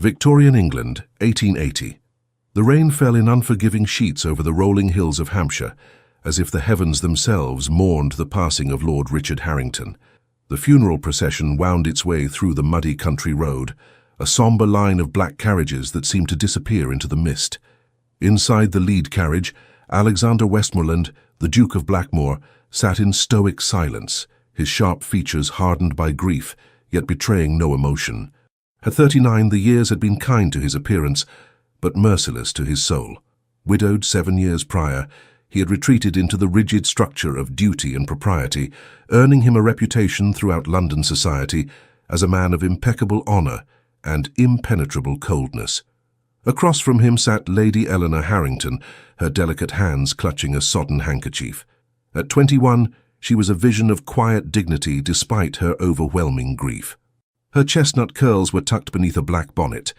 Victorian England, 1880. The rain fell in unforgiving sheets over the rolling hills of Hampshire, as if the heavens themselves mourned the passing of Lord Richard Harrington. The funeral procession wound its way through the muddy country road, a sombre line of black carriages that seemed to disappear into the mist. Inside the lead carriage, Alexander Westmoreland, the Duke of Blackmore, sat in stoic silence, his sharp features hardened by grief, yet betraying no emotion. At 39, the years had been kind to his appearance, but merciless to his soul. Widowed 7 years prior, he had retreated into the rigid structure of duty and propriety, earning him a reputation throughout London society as a man of impeccable honour and impenetrable coldness. Across from him sat Lady Eleanor Harrington, her delicate hands clutching a sodden handkerchief. At 21, she was a vision of quiet dignity despite her overwhelming grief. Her chestnut curls were tucked beneath a black bonnet,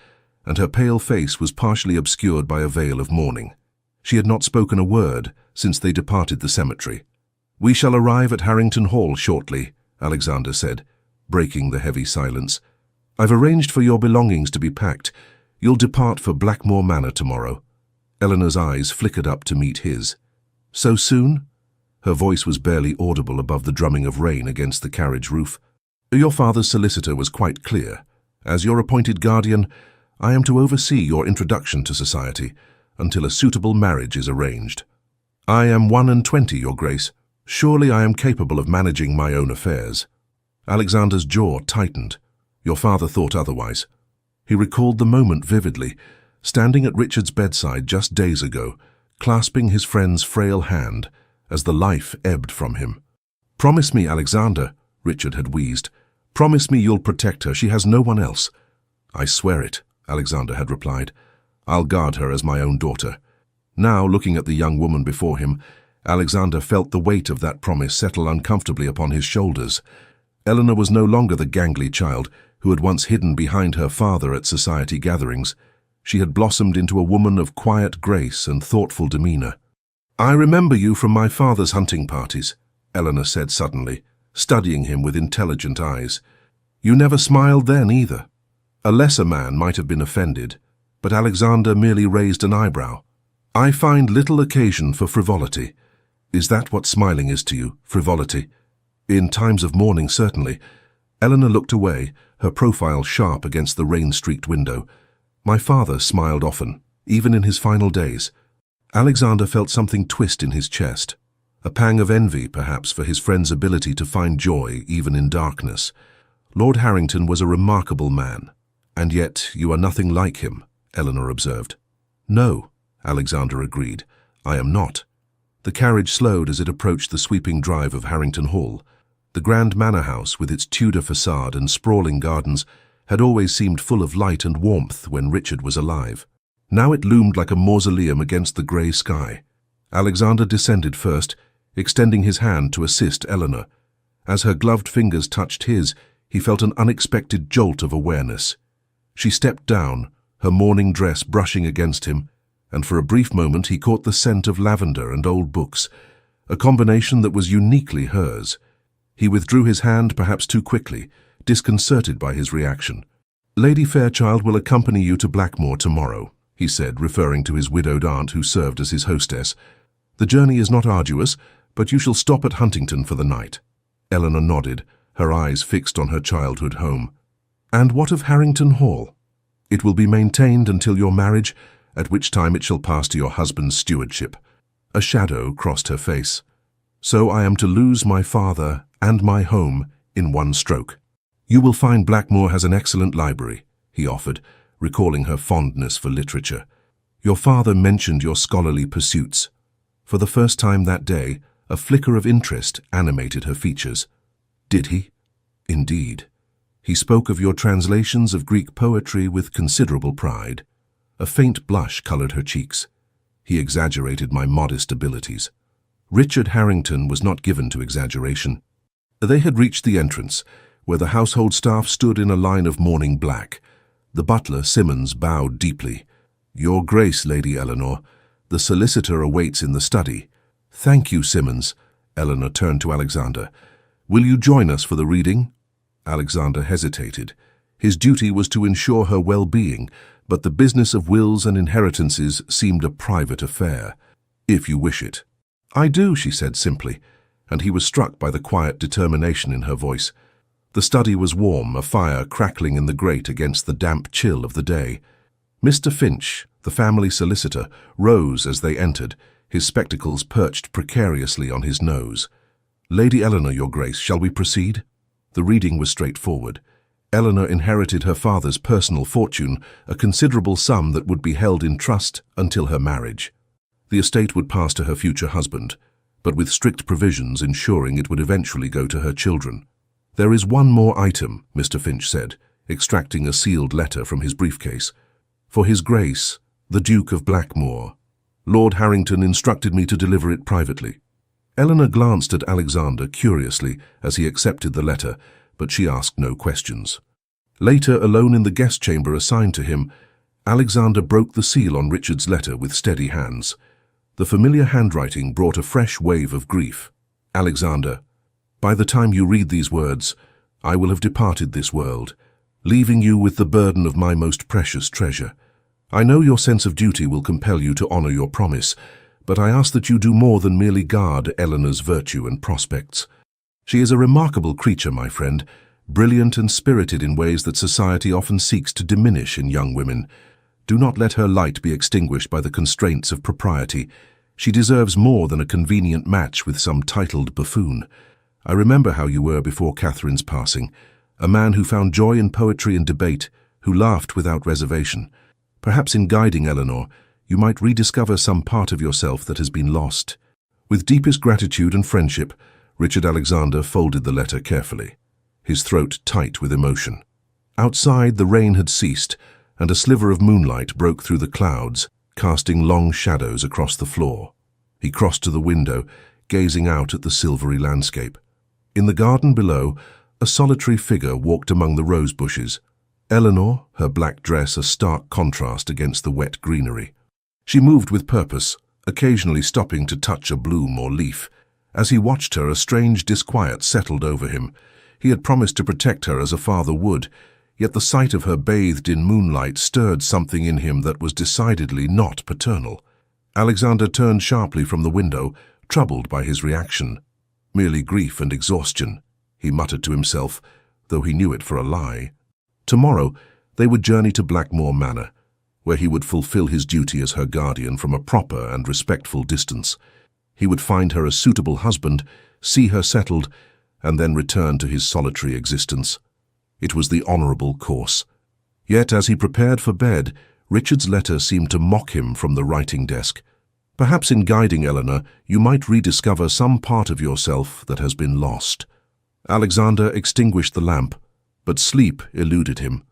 and her pale face was partially obscured by a veil of mourning. She had not spoken a word since they departed the cemetery. "We shall arrive at Harrington Hall shortly," Alexander said, breaking the heavy silence. "I've arranged for your belongings to be packed. You'll depart for Blackmore Manor tomorrow." Eleanor's eyes flickered up to meet his. "So soon?" Her voice was barely audible above the drumming of rain against the carriage roof. "Your father's solicitor was quite clear. As your appointed guardian, I am to oversee your introduction to society until a suitable marriage is arranged." "I am 21, Your Grace. Surely I am capable of managing my own affairs." Alexander's jaw tightened. "Your father thought otherwise." He recalled the moment vividly, standing at Richard's bedside just days ago, clasping his friend's frail hand as the life ebbed from him. "Promise me, Alexander," Richard had wheezed. "Promise me you'll protect her. She has no one else." "I swear it," Alexander had replied. "I'll guard her as my own daughter." Now, looking at the young woman before him, Alexander felt the weight of that promise settle uncomfortably upon his shoulders. Eleanor was no longer the gangly child who had once hidden behind her father at society gatherings. She had blossomed into a woman of quiet grace and thoughtful demeanour. "I remember you from my father's hunting parties," Eleanor said suddenly, studying him with intelligent eyes. "You never smiled then either." A lesser man might have been offended, but Alexander merely raised an eyebrow. "I find little occasion for frivolity." "Is that what smiling is to you, frivolity?" "In times of mourning, certainly." Eleanor looked away, her profile sharp against the rain-streaked window. "My father smiled often, even in his final days." Alexander felt something twist in his chest. A pang of envy, perhaps, for his friend's ability to find joy even in darkness. Lord Harrington was a remarkable man. "And yet you are nothing like him," Eleanor observed. "No," Alexander agreed. "I am not." The carriage slowed as it approached the sweeping drive of Harrington Hall. The grand manor house, with its Tudor facade and sprawling gardens, had always seemed full of light and warmth when Richard was alive. Now it loomed like a mausoleum against the grey sky. Alexander descended first, extending his hand to assist Eleanor. As her gloved fingers touched his, he felt an unexpected jolt of awareness. She stepped down, her mourning dress brushing against him, and for a brief moment he caught the scent of lavender and old books, a combination that was uniquely hers. He withdrew his hand perhaps too quickly, disconcerted by his reaction. "Lady Fairchild will accompany you to Blackmore tomorrow," he said, referring to his widowed aunt who served as his hostess. "The journey is not arduous, but you shall stop at Huntington for the night." Eleanor nodded, her eyes fixed on her childhood home. "And what of Harrington Hall?" "It will be maintained until your marriage, at which time it shall pass to your husband's stewardship." A shadow crossed her face. "So I am to lose my father and my home in one stroke." "You will find Blackmore has an excellent library," he offered, recalling her fondness for literature. "Your father mentioned your scholarly pursuits." For the first time that day, a flicker of interest animated her features. "Did he?" "Indeed. He spoke of your translations of Greek poetry with considerable pride." A faint blush coloured her cheeks. "He exaggerated my modest abilities." Richard Harrington was not given to exaggeration. They had reached the entrance, where the household staff stood in a line of mourning black. The butler, Simmons, bowed deeply. "Your Grace, Lady Eleanor, the solicitor awaits in the study." "Thank you, Simmons." Eleanor turned to Alexander. "Will you join us for the reading?" Alexander hesitated. His duty was to ensure her well-being, but the business of wills and inheritances seemed a private affair. "If you wish it." "I do," she said simply, and he was struck by the quiet determination in her voice. The study was warm, a fire crackling in the grate against the damp chill of the day. Mr. Finch, the family solicitor, rose as they entered, his spectacles perched precariously on his nose. "Lady Eleanor, Your Grace, shall we proceed?" The reading was straightforward. Eleanor inherited her father's personal fortune, a considerable sum that would be held in trust until her marriage. The estate would pass to her future husband, but with strict provisions ensuring it would eventually go to her children. "There is one more item," Mr. Finch said, extracting a sealed letter from his briefcase. "For His Grace, the Duke of Blackmore. Lord Harrington instructed me to deliver it privately." Eleanor glanced at Alexander curiously as he accepted the letter, but she asked no questions. Later, alone in the guest chamber assigned to him, Alexander broke the seal on Richard's letter with steady hands. The familiar handwriting brought a fresh wave of grief. "Alexander, by the time you read these words, I will have departed this world, leaving you with the burden of my most precious treasure. I know your sense of duty will compel you to honor your promise, but I ask that you do more than merely guard Eleanor's virtue and prospects. She is a remarkable creature, my friend, brilliant and spirited in ways that society often seeks to diminish in young women. Do not let her light be extinguished by the constraints of propriety. She deserves more than a convenient match with some titled buffoon. I remember how you were before Catherine's passing, a man who found joy in poetry and debate, who laughed without reservation. Perhaps in guiding Eleanor, you might rediscover some part of yourself that has been lost." With deepest gratitude and friendship, Richard Alexander folded the letter carefully, his throat tight with emotion. Outside, the rain had ceased, and a sliver of moonlight broke through the clouds, casting long shadows across the floor. He crossed to the window, gazing out at the silvery landscape. In the garden below, a solitary figure walked among the rose bushes. Eleanor, her black dress a stark contrast against the wet greenery. She moved with purpose, occasionally stopping to touch a bloom or leaf. As he watched her, a strange disquiet settled over him. He had promised to protect her as a father would, yet the sight of her bathed in moonlight stirred something in him that was decidedly not paternal. Alexander turned sharply from the window, troubled by his reaction. "Merely grief and exhaustion," he muttered to himself, though he knew it for a lie. Tomorrow, they would journey to Blackmore Manor, where he would fulfill his duty as her guardian from a proper and respectful distance. He would find her a suitable husband, see her settled, and then return to his solitary existence. It was the honorable course. Yet, as he prepared for bed, Richard's letter seemed to mock him from the writing desk. "Perhaps in guiding Eleanor, you might rediscover some part of yourself that has been lost." Alexander extinguished the lamp, but sleep eluded him.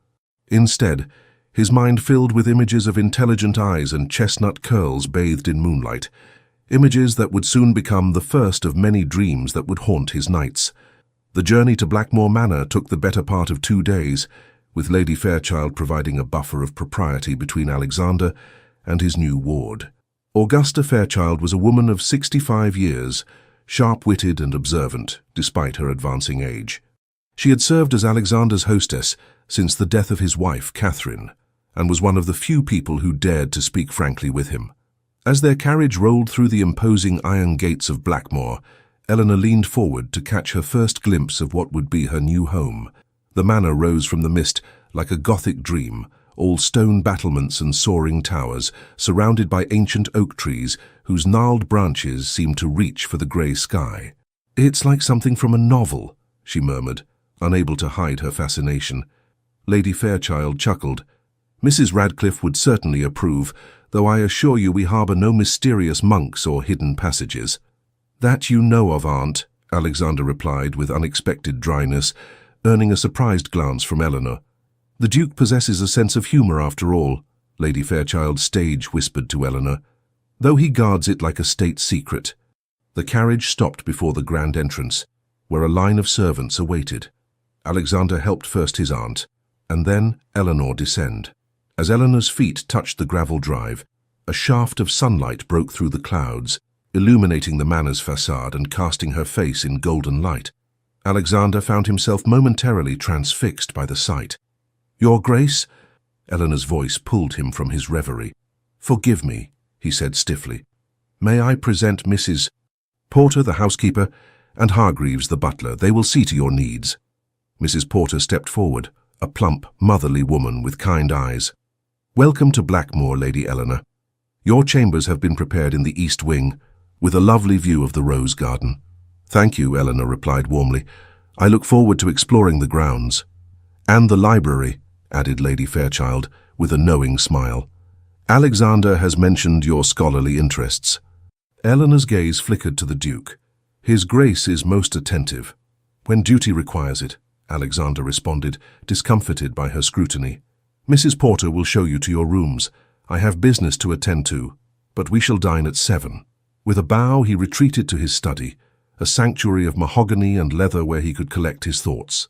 Instead, his mind filled with images of intelligent eyes and chestnut curls bathed in moonlight, images that would soon become the first of many dreams that would haunt his nights. The journey to Blackmore Manor took the better part of 2 days, with Lady Fairchild providing a buffer of propriety between Alexander and his new ward. Augusta Fairchild was a woman of 65 years, sharp-witted and observant, despite her advancing age. She had served as Alexander's hostess since the death of his wife, Catherine, and was one of the few people who dared to speak frankly with him. As their carriage rolled through the imposing iron gates of Blackmore, Eleanor leaned forward to catch her first glimpse of what would be her new home. The manor rose from the mist like a Gothic dream, all stone battlements and soaring towers, surrounded by ancient oak trees whose gnarled branches seemed to reach for the grey sky. "It's like something from a novel," she murmured, unable to hide her fascination. Lady Fairchild chuckled. "Mrs. Radcliffe would certainly approve, though I assure you we harbour no mysterious monks or hidden passages." "That you know of, Aunt," Alexander replied with unexpected dryness, earning a surprised glance from Eleanor. "The Duke possesses a sense of humour after all," Lady Fairchild stage whispered to Eleanor, "though he guards it like a state secret." The carriage stopped before the grand entrance, where a line of servants awaited. Alexander helped first his aunt, and then Eleanor descend. As Eleanor's feet touched the gravel drive, a shaft of sunlight broke through the clouds, illuminating the manor's facade and casting her face in golden light. Alexander found himself momentarily transfixed by the sight. "Your Grace?" Eleanor's voice pulled him from his reverie. "Forgive me," he said stiffly. "May I present Mrs. Porter, the housekeeper, and Hargreaves, the butler. They will see to your needs." Mrs. Porter stepped forward, a plump, motherly woman with kind eyes. "Welcome to Blackmoor, Lady Eleanor. Your chambers have been prepared in the east wing, with a lovely view of the rose garden." "Thank you," Eleanor replied warmly. "I look forward to exploring the grounds." "And the library," added Lady Fairchild, with a knowing smile. "Alexander has mentioned your scholarly interests." Eleanor's gaze flickered to the Duke. "His Grace is most attentive." "When duty requires it," Alexander responded, discomfited by her scrutiny. "Mrs. Porter will show you to your rooms. I have business to attend to, but we shall dine at 7. With a bow, he retreated to his study, a sanctuary of mahogany and leather where he could collect his thoughts.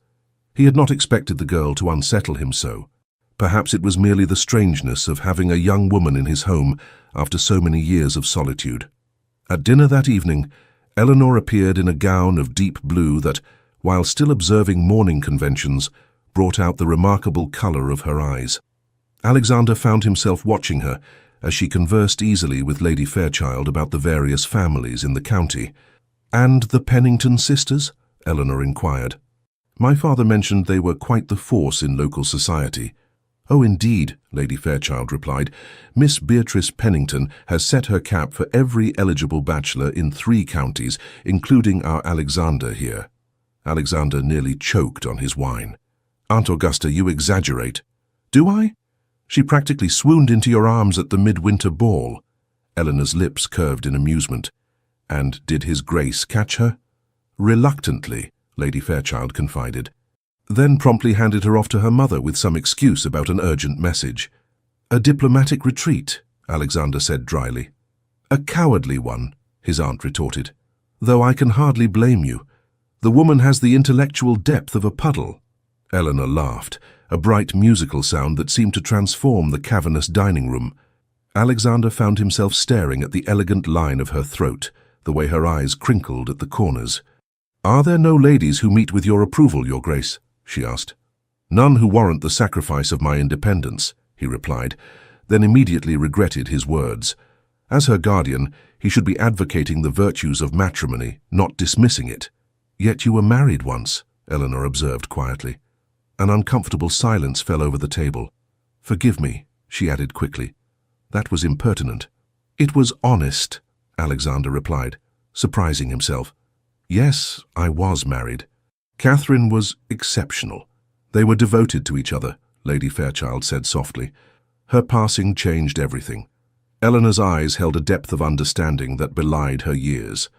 He had not expected the girl to unsettle him so. Perhaps it was merely the strangeness of having a young woman in his home after so many years of solitude. At dinner that evening, Eleanor appeared in a gown of deep blue that, while still observing mourning conventions, brought out the remarkable colour of her eyes. Alexander found himself watching her as she conversed easily with Lady Fairchild about the various families in the county. "And the Pennington sisters?" Eleanor inquired. "My father mentioned they were quite the force in local society." "Oh, indeed," Lady Fairchild replied. "Miss Beatrice Pennington has set her cap for every eligible bachelor in 3 counties, including our Alexander here." Alexander nearly choked on his wine. "Aunt Augusta, you exaggerate." "Do I? She practically swooned into your arms at the midwinter ball." Eleanor's lips curved in amusement. "And did his Grace catch her?" "Reluctantly," Lady Fairchild confided. Then promptly handed her off to her mother with some excuse about an urgent message. "A diplomatic retreat," Alexander said dryly. "A cowardly one," his aunt retorted. "Though I can hardly blame you. The woman has the intellectual depth of a puddle." Eleanor laughed, a bright musical sound that seemed to transform the cavernous dining room. Alexander found himself staring at the elegant line of her throat, the way her eyes crinkled at the corners. "Are there no ladies who meet with your approval, Your Grace?" she asked. "None who warrant the sacrifice of my independence," he replied, then immediately regretted his words. As her guardian, he should be advocating the virtues of matrimony, not dismissing it. "Yet you were married once," Eleanor observed quietly. An uncomfortable silence fell over the table. "Forgive me," she added quickly. "That was impertinent." "It was honest," Alexander replied, surprising himself. "Yes, I was married. Catherine was exceptional. They were devoted to each other," Lady Fairchild said softly. "Her passing changed everything." Eleanor's eyes held a depth of understanding that belied her years.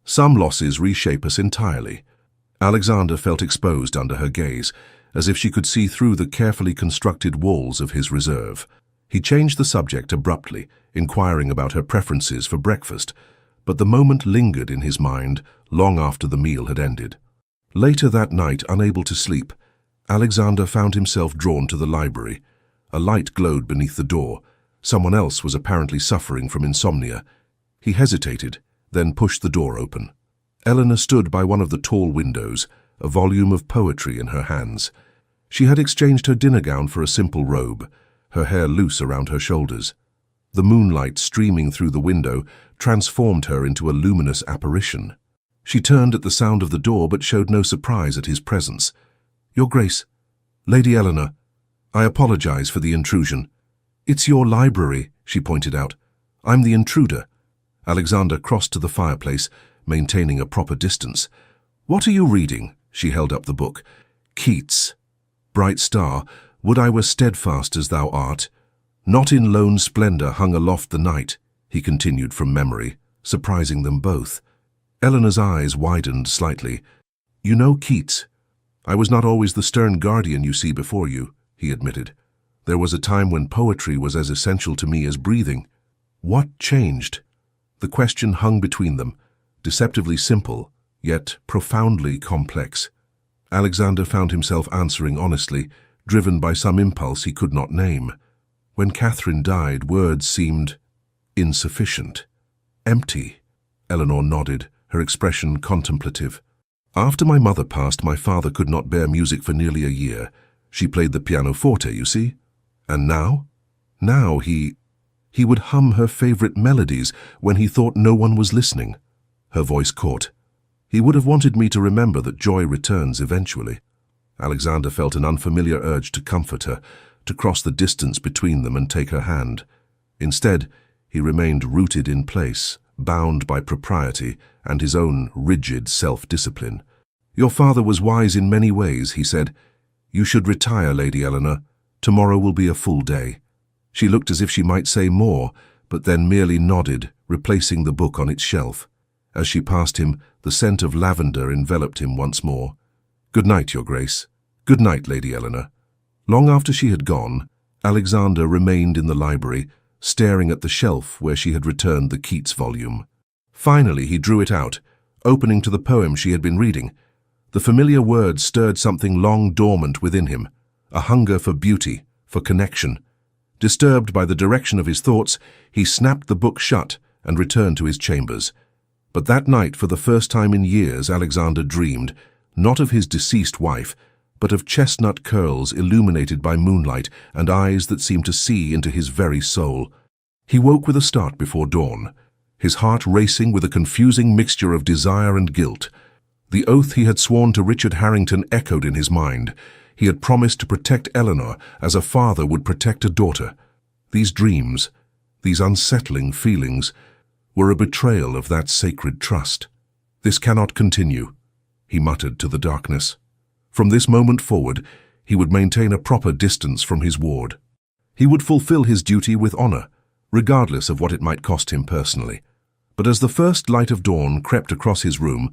Some losses reshape us entirely. Alexander felt exposed under her gaze, as if she could see through the carefully constructed walls of his reserve. He changed the subject abruptly, inquiring about her preferences for breakfast, but the moment lingered in his mind long after the meal had ended. Later that night, unable to sleep, Alexander found himself drawn to the library. A light glowed beneath the door. Someone else was apparently suffering from insomnia. He hesitated, then pushed the door open. Eleanor stood by one of the tall windows, a volume of poetry in her hands. She had exchanged her dinner gown for a simple robe, her hair loose around her shoulders. The moonlight streaming through the window transformed her into a luminous apparition. She turned at the sound of the door but showed no surprise at his presence. "Your Grace, Lady Eleanor, I apologize for the intrusion." "It's your library," she pointed out. "I'm the intruder." Alexander crossed to the fireplace, maintaining a proper distance. "What are you reading?" She held up the book. "Keats. Bright star, would I were steadfast as thou art. Not in lone splendour hung aloft the night," he continued from memory, surprising them both. Eleanor's eyes widened slightly. "You know Keats. I was not always the stern guardian you see before you," he admitted. "There was a time when poetry was as essential to me as breathing." "What changed?" The question hung between them, deceptively simple, yet profoundly complex. Alexander found himself answering honestly, driven by some impulse he could not name. When Catherine died, words seemed insufficient. "Empty." Eleanor nodded, her expression contemplative. "After my mother passed, my father could not bear music for nearly a year. She played the pianoforte, you see. And now? Now he would hum her favorite melodies when he thought no one was listening. Her voice caught. He would have wanted me to remember that joy returns eventually. Alexander felt an unfamiliar urge to comfort her, to cross the distance between them and take her hand. Instead, he remained rooted in place, bound by propriety and his own rigid self-discipline. "Your father was wise in many ways," he said. "You should retire, Lady Eleanor. Tomorrow will be a full day." She looked as if she might say more, but then merely nodded, replacing the book on its shelf. As she passed him, the scent of lavender enveloped him once more. "Good night, Your Grace. Good night, Lady Eleanor." Long after she had gone, Alexander remained in the library, staring at the shelf where she had returned the Keats volume. Finally, he drew it out, opening to the poem she had been reading. The familiar words stirred something long dormant within him, a hunger for beauty, for connection. Disturbed by the direction of his thoughts, he snapped the book shut and returned to his chambers. But that night, for the first time in years, Alexander dreamed, not of his deceased wife, but of chestnut curls illuminated by moonlight and eyes that seemed to see into his very soul. He woke with a start before dawn, his heart racing with a confusing mixture of desire and guilt. The oath he had sworn to Richard Harrington echoed in his mind. He had promised to protect Eleanor as a father would protect a daughter. These dreams, these unsettling feelings, were a betrayal of that sacred trust. "This cannot continue," he muttered to the darkness. From this moment forward, he would maintain a proper distance from his ward. He would fulfill his duty with honor, regardless of what it might cost him personally. But as the first light of dawn crept across his room,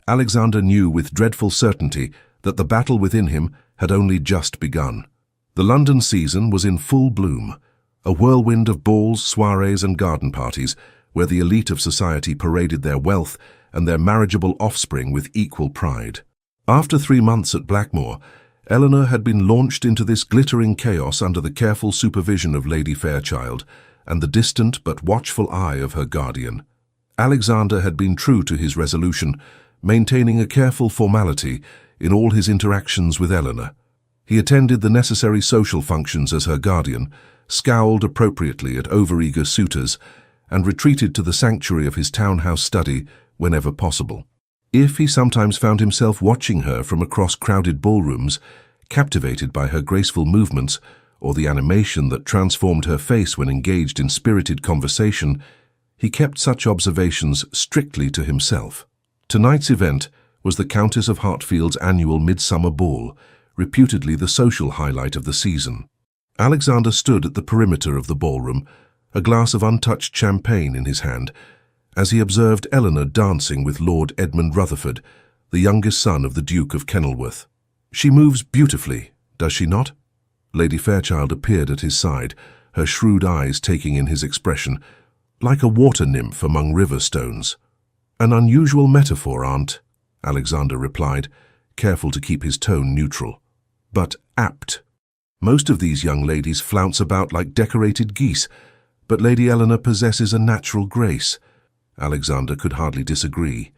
Alexander knew with dreadful certainty that the battle within him had only just begun. The London season was in full bloom, a whirlwind of balls, soirees and garden parties, where the elite of society paraded their wealth and their marriageable offspring with equal pride. After 3 months at Blackmore, Eleanor had been launched into this glittering chaos under the careful supervision of Lady Fairchild and the distant but watchful eye of her guardian. Alexander had been true to his resolution, maintaining a careful formality in all his interactions with Eleanor. He attended the necessary social functions as her guardian, scowled appropriately at overeager suitors, and retreated to the sanctuary of his townhouse study whenever possible. If he sometimes found himself watching her from across crowded ballrooms, captivated by her graceful movements or the animation that transformed her face when engaged in spirited conversation, he kept such observations strictly to himself. Tonight's event was the Countess of Hartfield's annual midsummer ball, reputedly the social highlight of the season. Alexander stood at the perimeter of the ballroom, a glass of untouched champagne in his hand, as he observed Eleanor dancing with Lord Edmund Rutherford, the youngest son of the Duke of Kenilworth. "She moves beautifully, does she not?" Lady Fairchild appeared at his side, her shrewd eyes taking in his expression, "like a water nymph among river stones." "An unusual metaphor, Aunt," Alexander replied, careful to keep his tone neutral. "But apt. Most of these young ladies flounce about like decorated geese, but Lady Eleanor possesses a natural grace." Alexander could hardly disagree.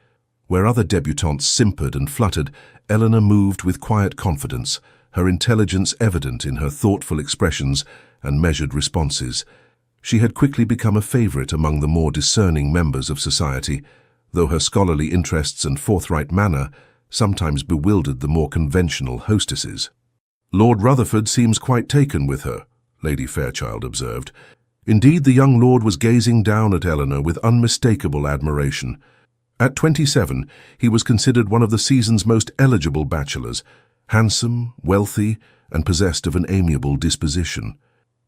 Where other debutantes simpered and fluttered, Eleanor moved with quiet confidence, her intelligence evident in her thoughtful expressions and measured responses. She had quickly become a favorite among the more discerning members of society, though her scholarly interests and forthright manner sometimes bewildered the more conventional hostesses. "Lord Rutherford seems quite taken with her," Lady Fairchild observed. Indeed, the young lord was gazing down at Eleanor with unmistakable admiration. At 27, he was considered one of the season's most eligible bachelors, handsome, wealthy, and possessed of an amiable disposition.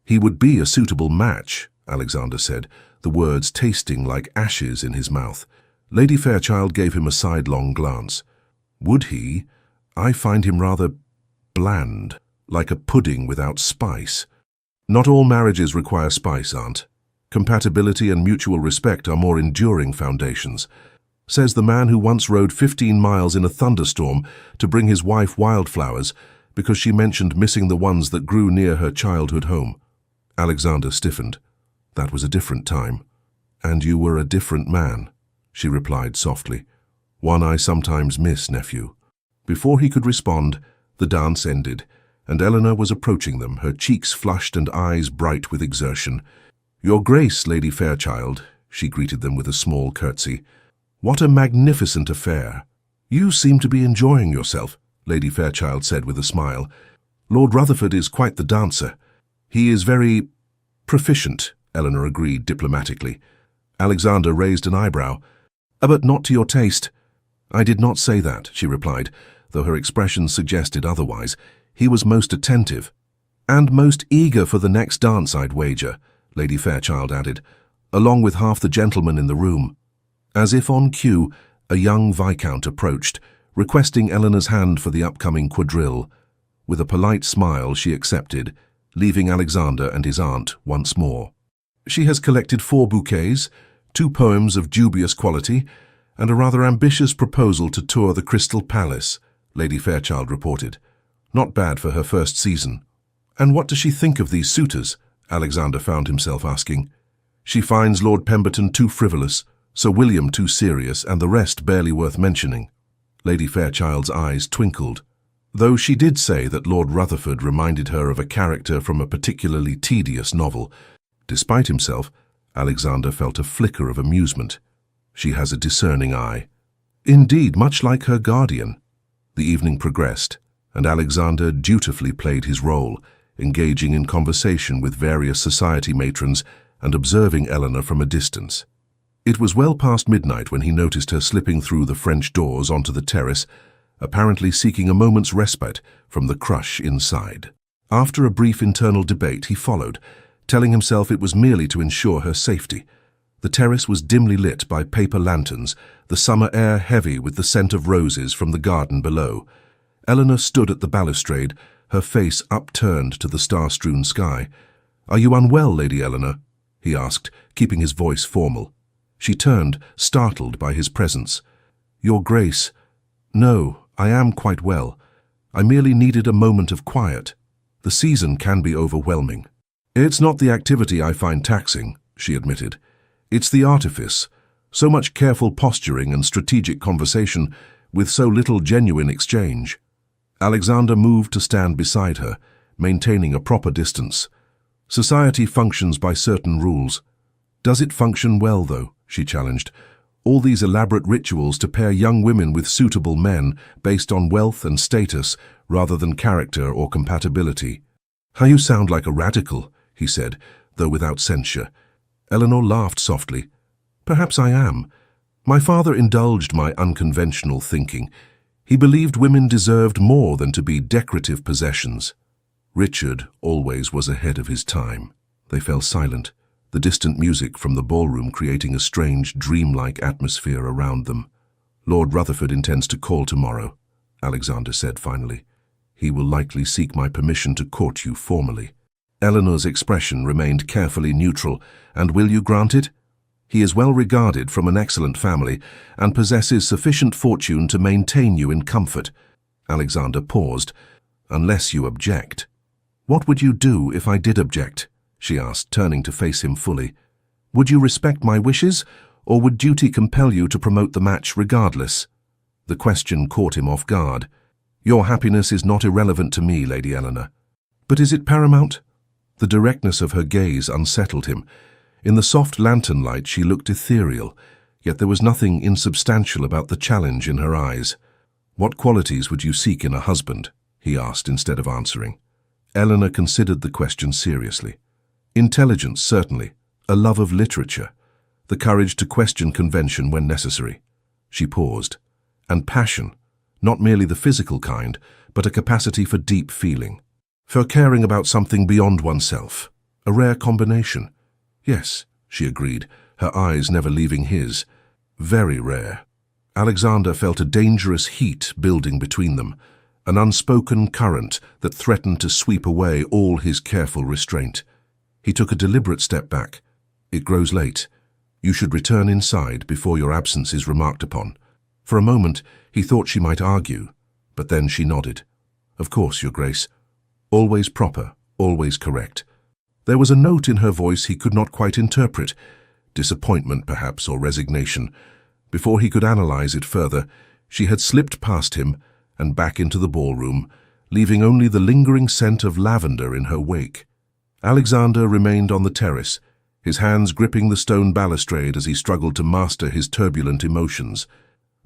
"He would be a suitable match," Alexander said, the words tasting like ashes in his mouth. Lady Fairchild gave him a sidelong glance. "Would he? I find him rather bland, like a pudding without spice." "Not all marriages require spice, Aunt. Compatibility and mutual respect are more enduring foundations," says the man who once rode 15 miles in a thunderstorm to bring his wife wildflowers because she mentioned missing the ones that grew near her childhood home. Alexander stiffened. "That was a different time. And you were a different man," she replied softly. "One I sometimes miss, nephew." Before he could respond, the dance ended, and Eleanor was approaching them, her cheeks flushed and eyes bright with exertion. "Your Grace, Lady Fairchild," she greeted them with a small curtsy. "What a magnificent affair!" "You seem to be enjoying yourself," Lady Fairchild said with a smile. "Lord Rutherford is quite the dancer." "He is very proficient," Eleanor agreed diplomatically. Alexander raised an eyebrow. "But not to your taste." "I did not say that," she replied, though her expression suggested otherwise. "He was most attentive." "And most eager for the next dance, I'd wager," Lady Fairchild added, "along with half the gentlemen in the room." As if on cue, a young viscount approached, requesting Eleanor's hand for the upcoming quadrille. With a polite smile, she accepted, leaving Alexander and his aunt once more. "She has collected 4 bouquets, 2 poems of dubious quality, and a rather ambitious proposal to tour the Crystal Palace," Lady Fairchild reported. "Not bad for her first season." "And what does she think of these suitors?" Alexander found himself asking. "She finds Lord Pemberton too frivolous, Sir William too serious, and the rest barely worth mentioning." Lady Fairchild's eyes twinkled, though she did say that Lord Rutherford reminded her of a character from a particularly tedious novel. Despite himself, Alexander felt a flicker of amusement. She has a discerning eye. Indeed, much like her guardian. The evening progressed, and Alexander dutifully played his role, engaging in conversation with various society matrons and observing Eleanor from a distance. It was well past midnight when he noticed her slipping through the French doors onto the terrace, apparently seeking a moment's respite from the crush inside. After a brief internal debate, he followed, telling himself it was merely to ensure her safety. The terrace was dimly lit by paper lanterns, the summer air heavy with the scent of roses from the garden below. Eleanor stood at the balustrade, her face upturned to the star-strewn sky. "Are you unwell, Lady Eleanor?" he asked, keeping his voice formal. She turned, startled by his presence. "Your Grace, no, I am quite well. I merely needed a moment of quiet. The season can be overwhelming." "It's not the activity I find taxing," she admitted. "It's the artifice, so much careful posturing and strategic conversation with so little genuine exchange." Alexander moved to stand beside her, maintaining a proper distance. "Society functions by certain rules. Does it function well, though?" she challenged. "All these elaborate rituals to pair young women with suitable men based on wealth and status rather than character or compatibility." "How you sound like a radical," he said, though without censure. Eleanor laughed softly. "Perhaps I am. My father indulged my unconventional thinking. He believed women deserved more than to be decorative possessions." Richard always was ahead of his time. They fell silent, the distant music from the ballroom creating a strange, dreamlike atmosphere around them. "Lord Rutherford intends to call tomorrow," Alexander said finally. "He will likely seek my permission to court you formally." Eleanor's expression remained carefully neutral. "And will you grant it?" "He is well regarded from an excellent family and possesses sufficient fortune to maintain you in comfort." Alexander paused. "Unless you object." "What would you do if I did object?" she asked, turning to face him fully. "Would you respect my wishes, or would duty compel you to promote the match regardless?" The question caught him off guard. "Your happiness is not irrelevant to me, Lady Eleanor." "But is it paramount?" The directness of her gaze unsettled him. In the soft lantern light she looked ethereal, yet there was nothing insubstantial about the challenge in her eyes. "What qualities would you seek in a husband?" he asked instead of answering. Eleanor considered the question seriously. "Intelligence, certainly, a love of literature, the courage to question convention when necessary." She paused. "And passion, not merely the physical kind, but a capacity for deep feeling, for caring about something beyond oneself. A rare combination." "Yes," she agreed, her eyes never leaving his. "Very rare." Alexander felt a dangerous heat building between them, an unspoken current that threatened to sweep away all his careful restraint. He took a deliberate step back. "It grows late. You should return inside before your absence is remarked upon." For a moment, he thought she might argue, but then she nodded. "Of course, Your Grace. Always proper, always correct." There was a note in her voice he could not quite interpret, disappointment perhaps, or resignation. Before he could analyze it further, she had slipped past him and back into the ballroom, leaving only the lingering scent of lavender in her wake. Alexander remained on the terrace, his hands gripping the stone balustrade as he struggled to master his turbulent emotions.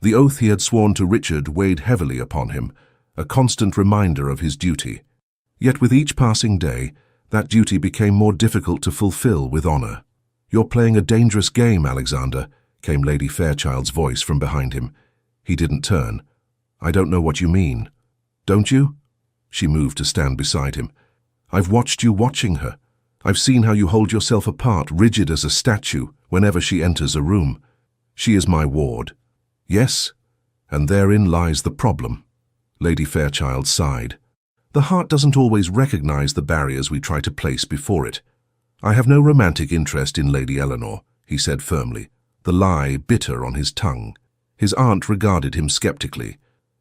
The oath he had sworn to Richard weighed heavily upon him, a constant reminder of his duty. Yet with each passing day, that duty became more difficult to fulfill with honor. "You're playing a dangerous game, Alexander," came Lady Fairchild's voice from behind him. He didn't turn. "I don't know what you mean." "Don't you?" She moved to stand beside him. "I've watched you watching her. I've seen how you hold yourself apart, rigid as a statue, whenever she enters a room. She is my ward." "Yes, and therein lies the problem." Lady Fairchild sighed. "The heart doesn't always recognize the barriers we try to place before it." "I have no romantic interest in Lady Eleanor," he said firmly, the lie bitter on his tongue. His aunt regarded him skeptically.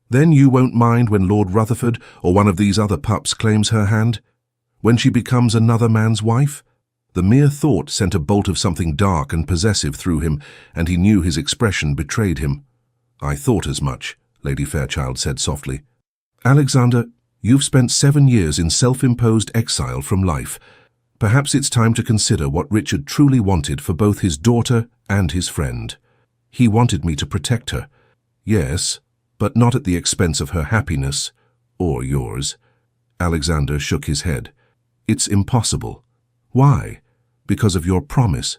"Then you won't mind when Lord Rutherford or one of these other pups claims her hand? When she becomes another man's wife?" The mere thought sent a bolt of something dark and possessive through him, and he knew his expression betrayed him. "I thought as much," Lady Fairchild said softly. "Alexander, you've spent 7 years in self-imposed exile from life. Perhaps it's time to consider what Richard truly wanted for both his daughter and his friend. He wanted me to protect her. Yes, but not at the expense of her happiness, or yours." Alexander shook his head. "It's impossible." "Why? Because of your promise?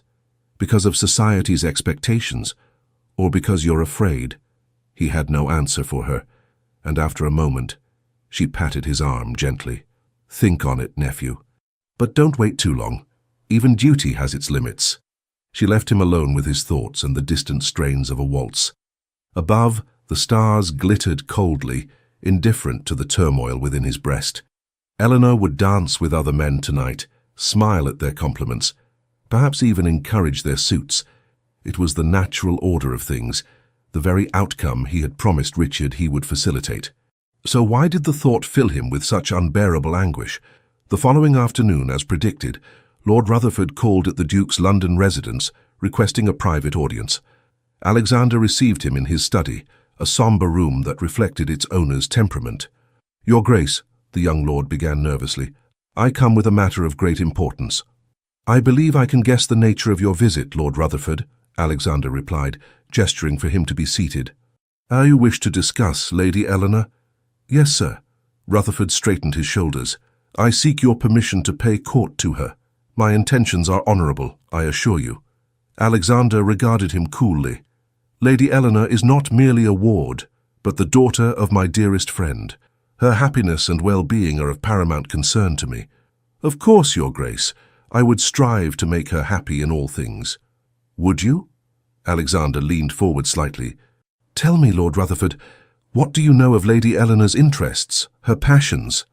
Because of society's expectations? Or because you're afraid?" He had no answer for her, and after a moment, she patted his arm gently. "Think on it, nephew. But don't wait too long. Even duty has its limits." She left him alone with his thoughts and the distant strains of a waltz. Above, the stars glittered coldly, indifferent to the turmoil within his breast. Eleanor would dance with other men tonight, smile at their compliments, perhaps even encourage their suits. It was the natural order of things, the very outcome he had promised Richard he would facilitate. So why did the thought fill him with such unbearable anguish? The following afternoon, as predicted, Lord Rutherford called at the Duke's London residence, requesting a private audience. Alexander received him in his study, a sombre room that reflected its owner's temperament. "Your Grace," the young lord began nervously, "I come with a matter of great importance." "I believe I can guess the nature of your visit, Lord Rutherford," Alexander replied, gesturing for him to be seated. "You wish to discuss Lady Eleanor?" "Yes, sir." Rutherford straightened his shoulders. "I seek your permission to pay court to her. My intentions are honorable, I assure you." Alexander regarded him coolly. "Lady Eleanor is not merely a ward, but the daughter of my dearest friend. Her happiness and well-being are of paramount concern to me. Of course, Your Grace, I would strive to make her happy in all things." "Would you?" Alexander leaned forward slightly. "Tell me, Lord Rutherford, what do you know of Lady Eleanor's interests, her passions?"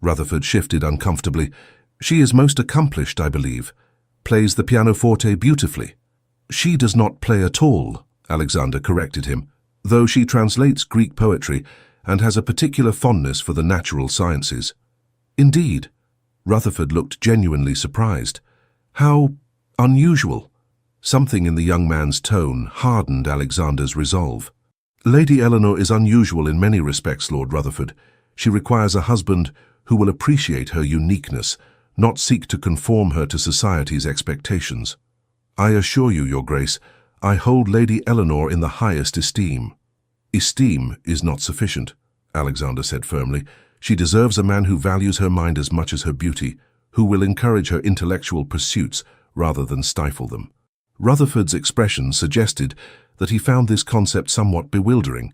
Rutherford shifted uncomfortably. "She is most accomplished, I believe. Plays the pianoforte beautifully." "She does not play at all," Alexander corrected him, "though she translates Greek poetry and has a particular fondness for the natural sciences." "Indeed?" Rutherford looked genuinely surprised. "How unusual." Something in the young man's tone hardened Alexander's resolve. "Lady Eleanor is unusual in many respects, Lord Rutherford. She requires a husband who will appreciate her uniqueness, not seek to conform her to society's expectations. I assure you, Your Grace, I hold Lady Eleanor in the highest esteem." "Esteem is not sufficient," Alexander said firmly. "She deserves a man who values her mind as much as her beauty, who will encourage her intellectual pursuits rather than stifle them." Rutherford's expression suggested that he found this concept somewhat bewildering.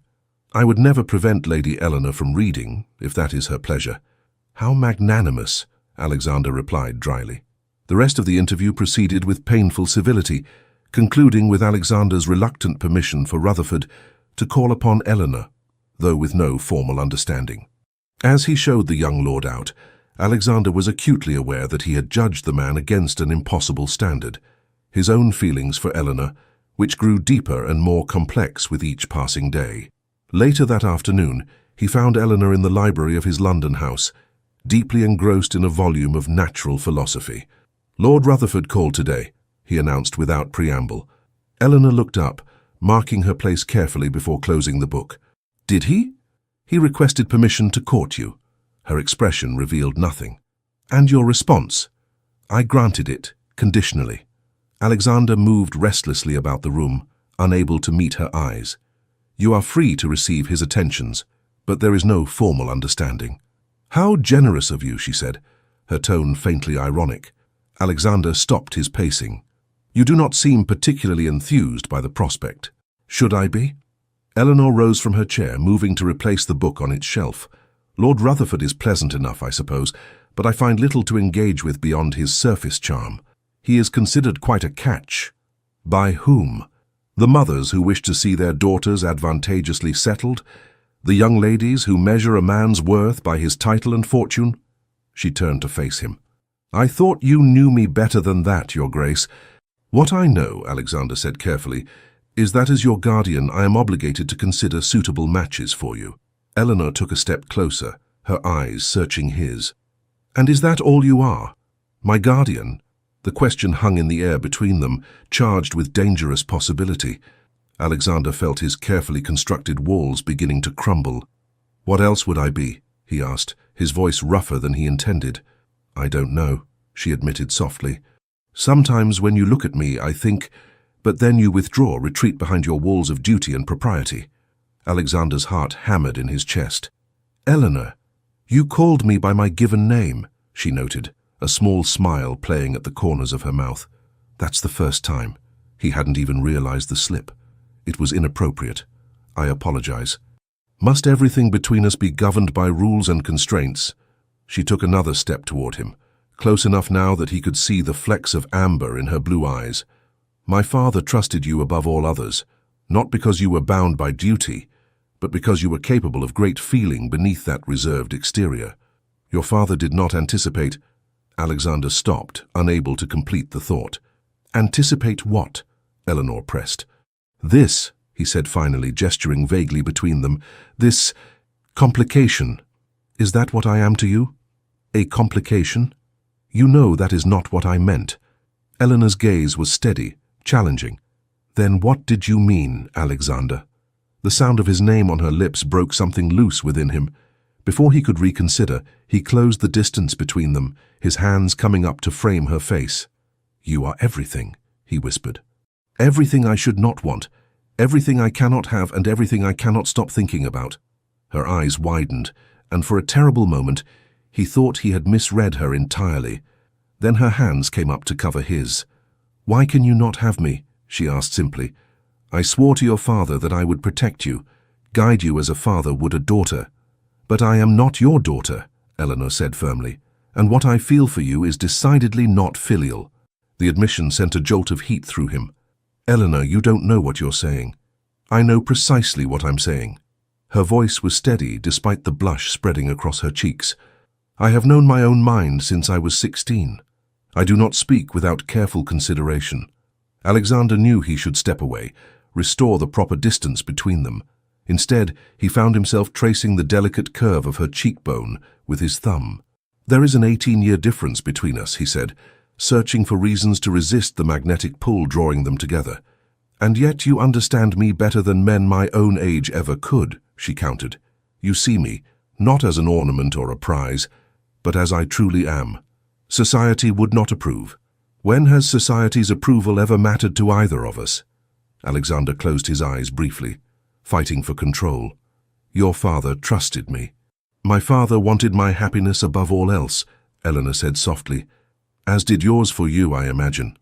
"I would never prevent Lady Eleanor from reading, if that is her pleasure." "How magnanimous," Alexander replied dryly. The rest of the interview proceeded with painful civility, concluding with Alexander's reluctant permission for Rutherford to call upon Eleanor, though with no formal understanding. As he showed the young lord out, Alexander was acutely aware that he had judged the man against an impossible standard. His own feelings for Eleanor, which grew deeper and more complex with each passing day. Later that afternoon, he found Eleanor in the library of his London house, deeply engrossed in a volume of natural philosophy. "Lord Rutherford called today," he announced without preamble. Eleanor looked up, marking her place carefully before closing the book. "Did he?" "He requested permission to court you." Her expression revealed nothing. "And your response?" "I granted it, conditionally." Alexander moved restlessly about the room, unable to meet her eyes. "You are free to receive his attentions, but there is no formal understanding." "How generous of you," she said, her tone faintly ironic. Alexander stopped his pacing. "You do not seem particularly enthused by the prospect." "Should I be?" Eleanor rose from her chair, moving to replace the book on its shelf. "Lord Rutherford is pleasant enough, I suppose, but I find little to engage with beyond his surface charm. He is considered quite a catch." "By whom?" "The mothers who wish to see their daughters advantageously settled, the young ladies who measure a man's worth by his title and fortune." She turned to face him. "I thought you knew me better than that, Your Grace." "What I know," Alexander said carefully, "is that as your guardian I am obligated to consider suitable matches for you." Eleanor took a step closer, her eyes searching his. "And is that all you are? My guardian?" The question hung in the air between them, charged with dangerous possibility. Alexander felt his carefully constructed walls beginning to crumble. "What else would I be?" he asked, his voice rougher than he intended. "I don't know," she admitted softly. "Sometimes when you look at me, I think, but then you withdraw, retreat behind your walls of duty and propriety." Alexander's heart hammered in his chest. "Eleanor, you called me by my given name," she noted, a small smile playing at the corners of her mouth. "That's the first time." He hadn't even realized the slip. "It was inappropriate. I apologize." "Must everything between us be governed by rules and constraints?" She took another step toward him, close enough now that he could see the flecks of amber in her blue eyes. "My father trusted you above all others, not because you were bound by duty, but because you were capable of great feeling beneath that reserved exterior. Your father did not anticipate—" Alexander stopped, unable to complete the thought. "Anticipate what?" Eleanor pressed. "This," he said finally, gesturing vaguely between them, "this complication. Is that what I am to you? A complication? You know that is not what I meant." Eleanor's gaze was steady, challenging. "Then what did you mean, Alexander?" The sound of his name on her lips broke something loose within him. Before he could reconsider, he closed the distance between them, his hands coming up to frame her face. "You are everything," he whispered. "Everything I should not want, everything I cannot have, and everything I cannot stop thinking about." Her eyes widened, and for a terrible moment, he thought he had misread her entirely. Then her hands came up to cover his. "Why can you not have me?" she asked simply. "I swore to your father that I would protect you, guide you as a father would a daughter." "But I am not your daughter," Eleanor said firmly, "and what I feel for you is decidedly not filial." The admission sent a jolt of heat through him. "Eleanor, you don't know what you're saying." "I know precisely what I'm saying." Her voice was steady despite the blush spreading across her cheeks. "I have known my own mind since I was 16. I do not speak without careful consideration." Alexander knew he should step away, restore the proper distance between them. Instead, he found himself tracing the delicate curve of her cheekbone with his thumb. "There is an 18-year difference between us," he said, searching for reasons to resist the magnetic pull drawing them together. "And yet you understand me better than men my own age ever could," she countered. "You see me, not as an ornament or a prize, but as I truly am. Society would not approve. When has society's approval ever mattered to either of us?" Alexander closed his eyes briefly, fighting for control. "Your father trusted me." "My father wanted my happiness above all else," Eleanor said softly. "As did yours for you, I imagine."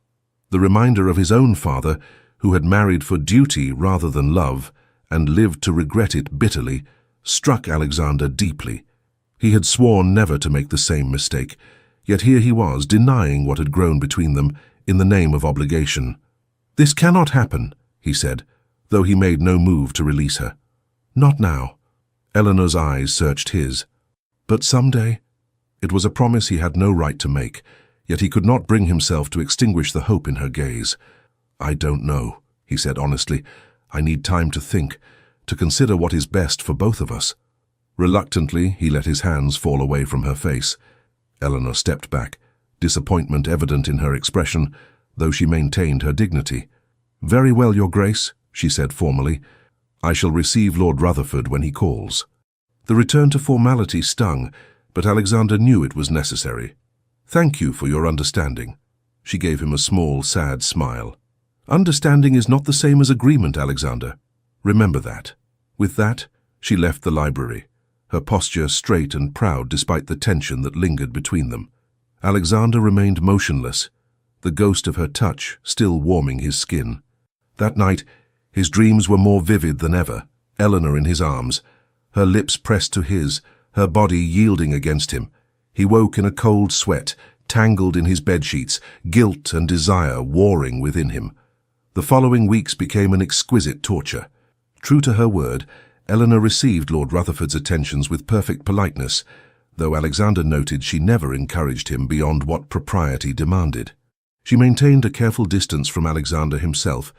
The reminder of his own father, who had married for duty rather than love, and lived to regret it bitterly, struck Alexander deeply. He had sworn never to make the same mistake, yet here he was denying what had grown between them in the name of obligation. "This cannot happen," he said, though he made no move to release her. "Not now." Eleanor's eyes searched his. "But someday?" It was a promise he had no right to make, yet he could not bring himself to extinguish the hope in her gaze. "I don't know," he said honestly. "I need time to think, to consider what is best for both of us." Reluctantly, he let his hands fall away from her face. Eleanor stepped back, disappointment evident in her expression, though she maintained her dignity. "Very well, Your Grace," she said formally. "I shall receive Lord Rutherford when he calls." The return to formality stung, But Alexander knew it was necessary. "Thank you for your understanding." She gave him a small, sad smile. "Understanding is not the same as agreement, Alexander. Remember that." With that, she left the library, her posture straight and proud despite the tension that lingered between them. Alexander remained motionless, the ghost of her touch still warming his skin. That night, his dreams were more vivid than ever, Eleanor in his arms, her lips pressed to his, her body yielding against him. He woke in a cold sweat, tangled in his bedsheets, guilt and desire warring within him. The following weeks became an exquisite torture. True to her word, Eleanor received Lord Rutherford's attentions with perfect politeness, though Alexander noted she never encouraged him beyond what propriety demanded. She maintained a careful distance from Alexander himself,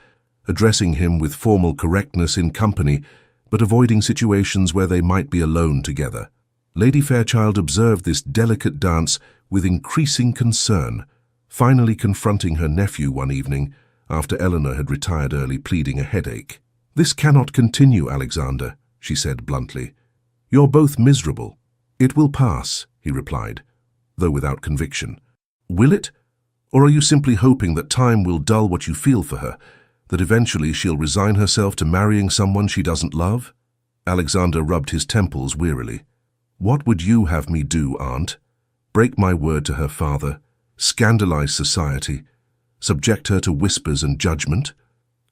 addressing him with formal correctness in company, but avoiding situations where they might be alone together. Lady Fairchild observed this delicate dance with increasing concern, finally confronting her nephew one evening after Eleanor had retired early, pleading a headache. "This cannot continue, Alexander," she said bluntly. "You're both miserable." "It will pass," he replied, though without conviction. "Will it? Or are you simply hoping that time will dull what you feel for her, that eventually she'll resign herself to marrying someone she doesn't love?" Alexander rubbed his temples wearily. "What would you have me do, Aunt? Break my word to her father? Scandalize society? Subject her to whispers and judgment?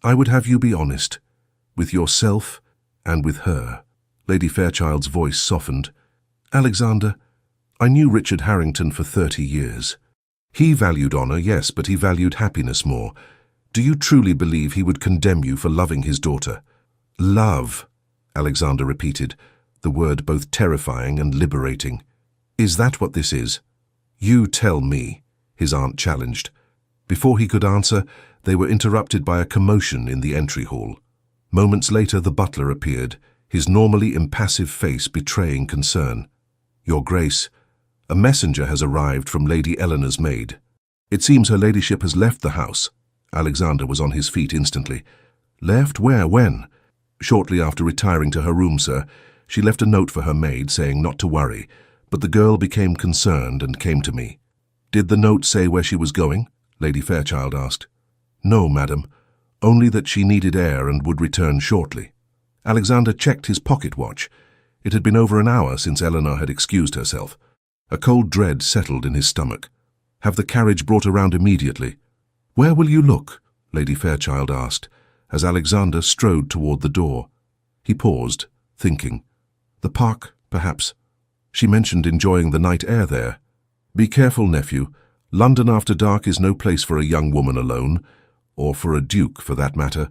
I would have you be honest, with yourself and with her." Lady Fairchild's voice softened. "Alexander, I knew Richard Harrington for 30 years. He valued honor, yes, but he valued happiness more. Do you truly believe he would condemn you for loving his daughter?" "Love," Alexander repeated, the word both terrifying and liberating. "Is that what this is?" "You tell me," his aunt challenged. Before he could answer, they were interrupted by a commotion in the entry hall. Moments later, the butler appeared, his normally impassive face betraying concern. "Your Grace, a messenger has arrived from Lady Eleanor's maid. It seems her ladyship has left the house." Alexander was on his feet instantly. "Left? Where? When?" "Shortly after retiring to her room, sir. She left a note for her maid saying not to worry, but the girl became concerned and came to me." "Did the note say where she was going?" Lady Fairchild asked. "No, madam. Only that she needed air and would return shortly." Alexander checked his pocket watch. It had been over an hour since Eleanor had excused herself. A cold dread settled in his stomach. "Have the carriage brought around immediately?" "Where will you look?" Lady Fairchild asked, as Alexander strode toward the door. He paused, thinking. "The park, perhaps. She mentioned enjoying the night air there." "Be careful, nephew. London after dark is no place for a young woman alone, or for a duke, for that matter."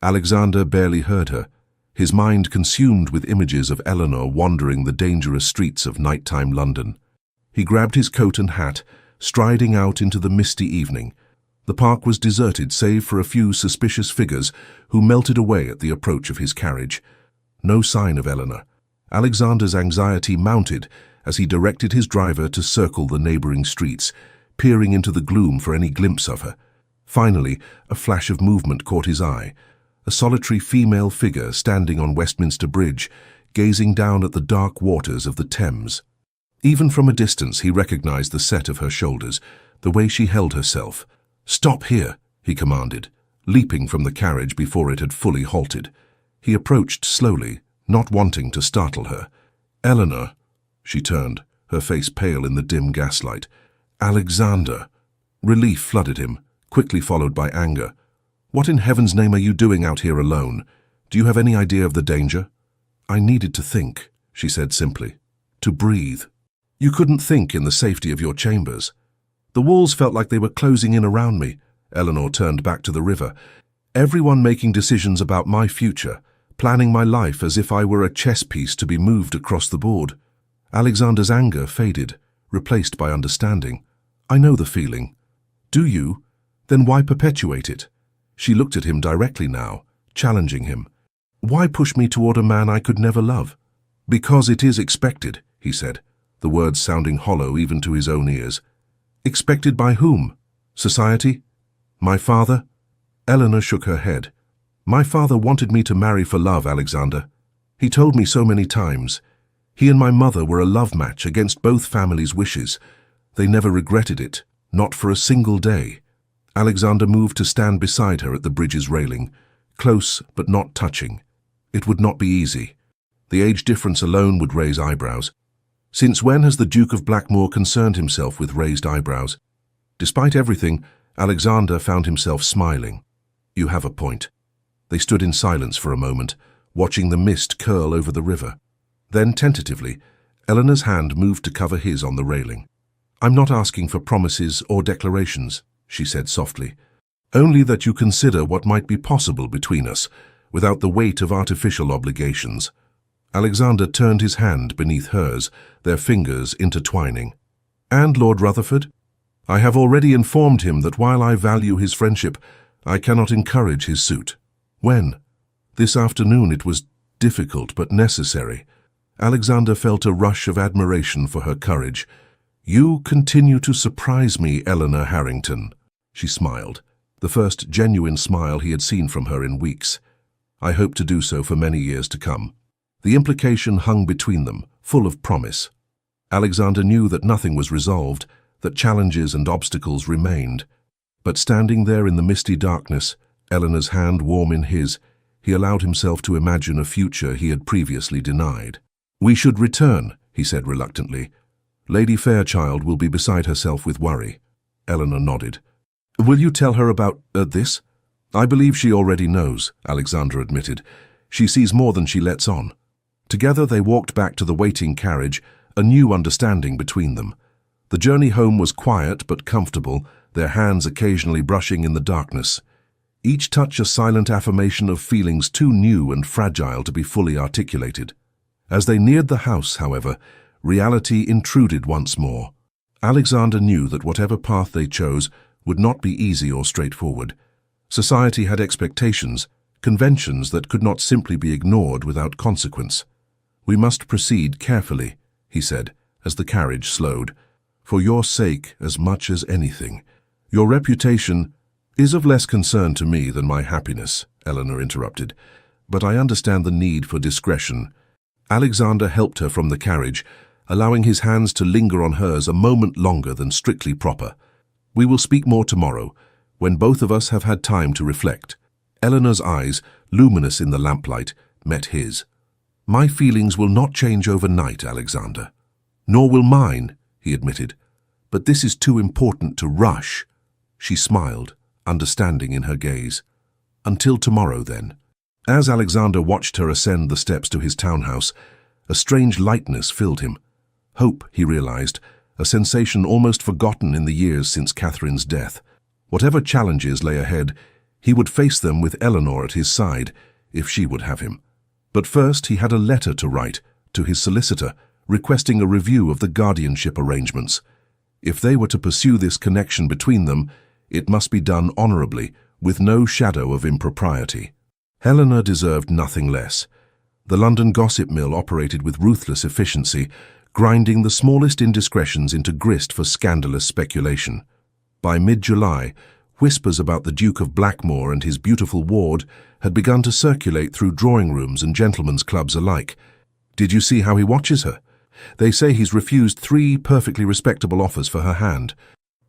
Alexander barely heard her, his mind consumed with images of Eleanor wandering the dangerous streets of nighttime London. He grabbed his coat and hat, striding out into the misty evening. The park was deserted save for a few suspicious figures who melted away at the approach of his carriage. No sign of Eleanor. Alexander's anxiety mounted as he directed his driver to circle the neighboring streets, peering into the gloom for any glimpse of her. Finally, a flash of movement caught his eye. A solitary female figure standing on Westminster Bridge, gazing down at the dark waters of the Thames. Even from a distance he recognized the set of her shoulders, the way she held herself. "Stop here," he commanded, leaping from the carriage before it had fully halted. He approached slowly, not wanting to startle her. "Eleanor," she turned, her face pale in the dim gaslight. "Alexander." Relief flooded him, quickly followed by anger. "What in heaven's name are you doing out here alone? Do you have any idea of the danger?" "I needed to think," she said simply. "To breathe." "You couldn't think in the safety of your chambers." "The walls felt like they were closing in around me." Eleanor turned back to the river. "Everyone making decisions about my future, planning my life as if I were a chess piece to be moved across the board." Alexander's anger faded, replaced by understanding. "I know the feeling." "Do you? Then why perpetuate it?" She looked at him directly now, challenging him. "Why push me toward a man I could never love?" "Because it is expected," he said, the words sounding hollow even to his own ears. "Expected by whom? Society? My father?" Eleanor shook her head. "My father wanted me to marry for love, Alexander. He told me so many times. He and my mother were a love match against both families' wishes. They never regretted it, not for a single day. Alexander moved to stand beside her at the bridge's railing, close but not touching. It would not be easy. The age difference alone would raise eyebrows. Since when has the Duke of Blackmore concerned himself with raised eyebrows? Despite everything, Alexander found himself smiling. You have a point. They stood in silence for a moment, watching the mist curl over the river. Then, tentatively, Eleanor's hand moved to cover his on the railing. I'm not asking for promises or declarations, she said softly. Only that you consider what might be possible between us, without the weight of artificial obligations. Alexander turned his hand beneath hers, their fingers intertwining. And Lord Rutherford? I have already informed him that while I value his friendship, I cannot encourage his suit. When? This afternoon. It was difficult but necessary. Alexander felt a rush of admiration for her courage. You continue to surprise me, Eleanor Harrington. She smiled, the first genuine smile he had seen from her in weeks. I hope to do so for many years to come. The implication hung between them, full of promise. Alexander knew that nothing was resolved, that challenges and obstacles remained. But standing there in the misty darkness, Eleanor's hand warm in his, he allowed himself to imagine a future he had previously denied. We should return, he said reluctantly. Lady Fairchild will be beside herself with worry. Eleanor nodded. Will you tell her about this? I believe she already knows, Alexander admitted. She sees more than she lets on. Together they walked back to the waiting carriage, a new understanding between them. The journey home was quiet but comfortable, their hands occasionally brushing in the darkness. Each touch a silent affirmation of feelings too new and fragile to be fully articulated. As they neared the house, however, reality intruded once more. Alexander knew that whatever path they chose would not be easy or straightforward. Society had expectations, conventions that could not simply be ignored without consequence. We must proceed carefully, he said, as the carriage slowed. For your sake as much as anything. Your reputation is of less concern to me than my happiness, Eleanor interrupted. But I understand the need for discretion. Alexander helped her from the carriage, allowing his hands to linger on hers a moment longer than strictly proper. We will speak more tomorrow, when both of us have had time to reflect. Eleanor's eyes, luminous in the lamplight, met his. My feelings will not change overnight, Alexander. Nor will mine, he admitted. But this is too important to rush. She smiled, understanding in her gaze. Until tomorrow, then. As Alexander watched her ascend the steps to his townhouse, a strange lightness filled him. Hope, he realized, a sensation almost forgotten in the years since Catherine's death. Whatever challenges lay ahead, he would face them with Eleanor at his side, if she would have him. But first he had a letter to write, to his solicitor, requesting a review of the guardianship arrangements. If they were to pursue this connection between them, it must be done honorably, with no shadow of impropriety. Helena deserved nothing less. The London gossip mill operated with ruthless efficiency, grinding the smallest indiscretions into grist for scandalous speculation. By mid-July, whispers about the Duke of Blackmore and his beautiful ward had begun to circulate through drawing rooms and gentlemen's clubs alike. Did you see how he watches her? They say he's refused 3 perfectly respectable offers for her hand.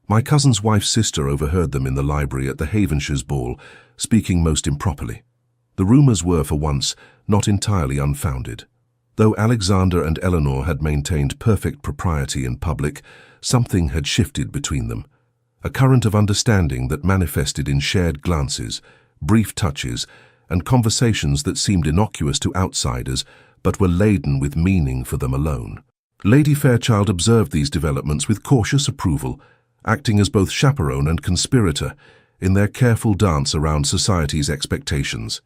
My cousin's wife's sister overheard them in the library at the Havenshires ball, speaking most improperly. The rumours were, for once, not entirely unfounded. Though Alexander and Eleanor had maintained perfect propriety in public, something had shifted between them. A current of understanding that manifested in shared glances, brief touches, and conversations that seemed innocuous to outsiders, but were laden with meaning for them alone. Lady Fairchild observed these developments with cautious approval, acting as both chaperone and conspirator in their careful dance around society's expectations.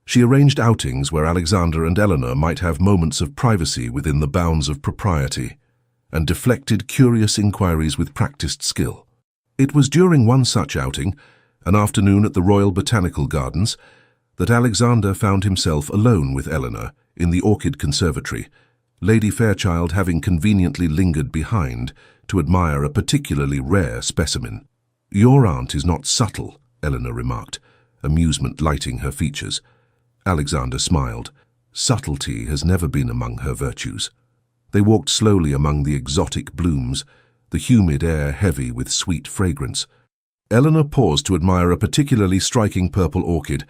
She arranged outings where Alexander and Eleanor might have moments of privacy within the bounds of propriety, and deflected curious inquiries with practiced skill. It was during one such outing, an afternoon at the Royal Botanical Gardens, that Alexander found himself alone with Eleanor in the orchid conservatory, Lady Fairchild having conveniently lingered behind to admire a particularly rare specimen. Your aunt is not subtle, Eleanor remarked, amusement lighting her features. Alexander smiled. Subtlety has never been among her virtues. They walked slowly among the exotic blooms, the humid air heavy with sweet fragrance. Eleanor paused to admire a particularly striking purple orchid,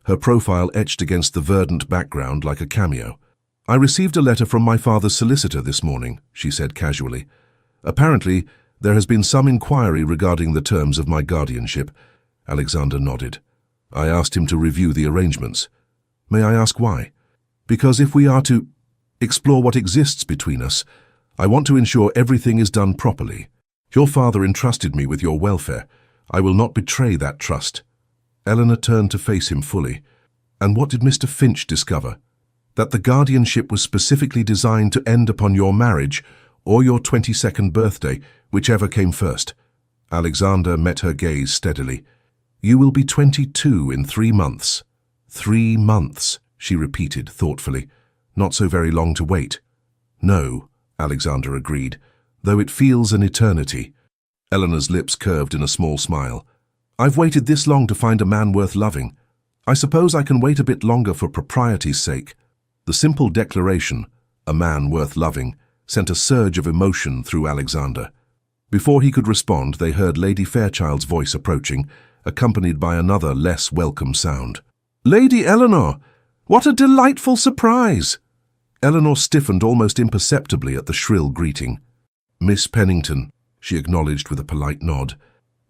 her profile etched against the verdant background like a cameo. "I received a letter from my father's solicitor this morning," she said casually. "Apparently, there has been some inquiry regarding the terms of my guardianship." Alexander nodded. "I asked him to review the arrangements." "May I ask why?" "Because if we are to explore what exists between us, I want to ensure everything is done properly. Your father entrusted me with your welfare. I will not betray that trust." Eleanor turned to face him fully. "And what did Mr. Finch discover?" "That the guardianship was specifically designed to end upon your marriage or your 22nd birthday, whichever came first." Alexander met her gaze steadily. "You will be 22 in 3 months." 3 months, she repeated thoughtfully. "Not so very long to wait." "No," Alexander agreed, "though it feels an eternity." Eleanor's lips curved in a small smile. "I've waited this long to find a man worth loving. I suppose I can wait a bit longer for propriety's sake." The simple declaration, "a man worth loving," sent a surge of emotion through Alexander. Before he could respond, they heard Lady Fairchild's voice approaching, accompanied by another less welcome sound. "Lady Eleanor! What a delightful surprise!" Eleanor stiffened almost imperceptibly at the shrill greeting. "Miss Pennington," she acknowledged with a polite nod.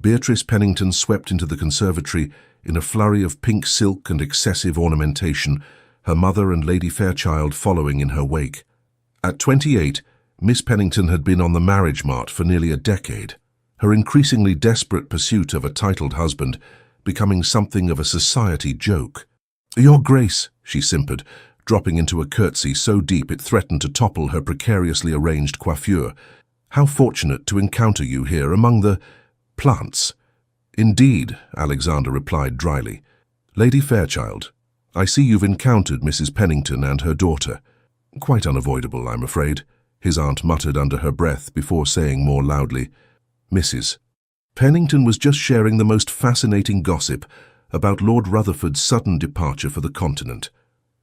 Beatrice Pennington swept into the conservatory in a flurry of pink silk and excessive ornamentation, her mother and Lady Fairchild following in her wake. At 28, Miss Pennington had been on the marriage mart for nearly a decade, her increasingly desperate pursuit of a titled husband becoming something of a society joke. "Your Grace," she simpered, dropping into a curtsy so deep it threatened to topple her precariously arranged coiffure. "How fortunate to encounter you here among the plants." "Indeed," Alexander replied dryly. "Lady Fairchild, I see you've encountered Mrs. Pennington and her daughter." "Quite unavoidable, I'm afraid," his aunt muttered under her breath before saying more loudly, "Mrs. Pennington was just sharing the most fascinating gossip about Lord Rutherford's sudden departure for the continent."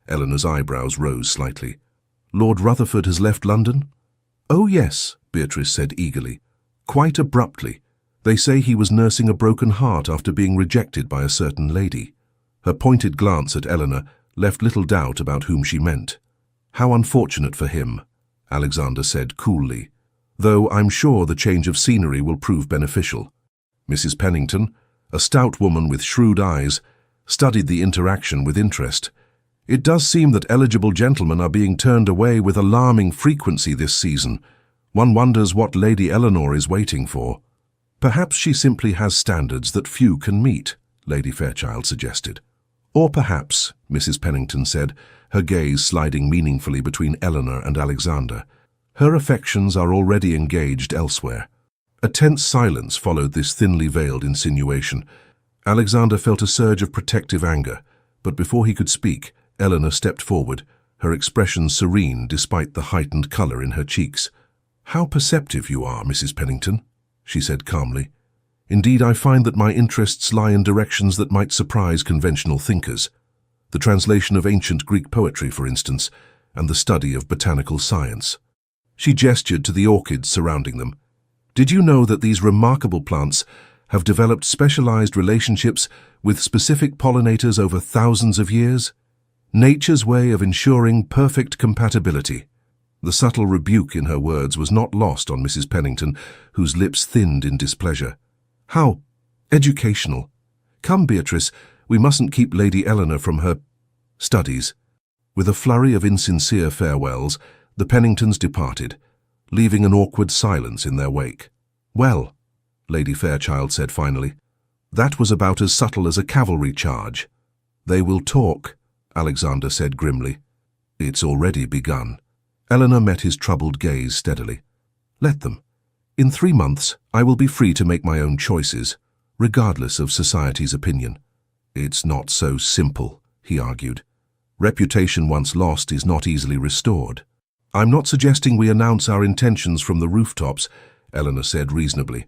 Eleanor's eyebrows rose slightly. "Lord Rutherford has left London?" "Oh yes," Beatrice said eagerly. "Quite abruptly. They say he was nursing a broken heart after being rejected by a certain lady." Her pointed glance at Eleanor left little doubt about whom she meant. "How unfortunate for him," Alexander said coolly, "though I'm sure the change of scenery will prove beneficial." Mrs. Pennington, a stout woman with shrewd eyes, studied the interaction with interest. "It does seem that eligible gentlemen are being turned away with alarming frequency this season. One wonders what Lady Eleanor is waiting for." "Perhaps she simply has standards that few can meet," Lady Fairchild suggested. "Or perhaps," Mrs. Pennington said, her gaze sliding meaningfully between Eleanor and Alexander, "her affections are already engaged elsewhere." A tense silence followed this thinly veiled insinuation. Alexander felt a surge of protective anger, but before he could speak, Eleanor stepped forward, her expression serene despite the heightened color in her cheeks. "How perceptive you are, Mrs. Pennington," she said calmly. "Indeed, I find that my interests lie in directions that might surprise conventional thinkers. The translation of ancient Greek poetry, for instance, and the study of botanical science." She gestured to the orchids surrounding them. "Did you know that these remarkable plants have developed specialized relationships with specific pollinators over thousands of years? Nature's way of ensuring perfect compatibility." The subtle rebuke in her words was not lost on Mrs. Pennington, whose lips thinned in displeasure. "How educational. Come, Beatrice, we mustn't keep Lady Eleanor from her studies." With a flurry of insincere farewells, the Penningtons departed, leaving an awkward silence in their wake. "Well," Lady Fairchild said finally, "that was about as subtle as a cavalry charge." "They will talk," Alexander said grimly. "It's already begun." Eleanor met his troubled gaze steadily. "Let them. In 3 months, I will be free to make my own choices, regardless of society's opinion." "It's not so simple," he argued. "Reputation once lost is not easily restored." "I'm not suggesting we announce our intentions from the rooftops," Eleanor said reasonably,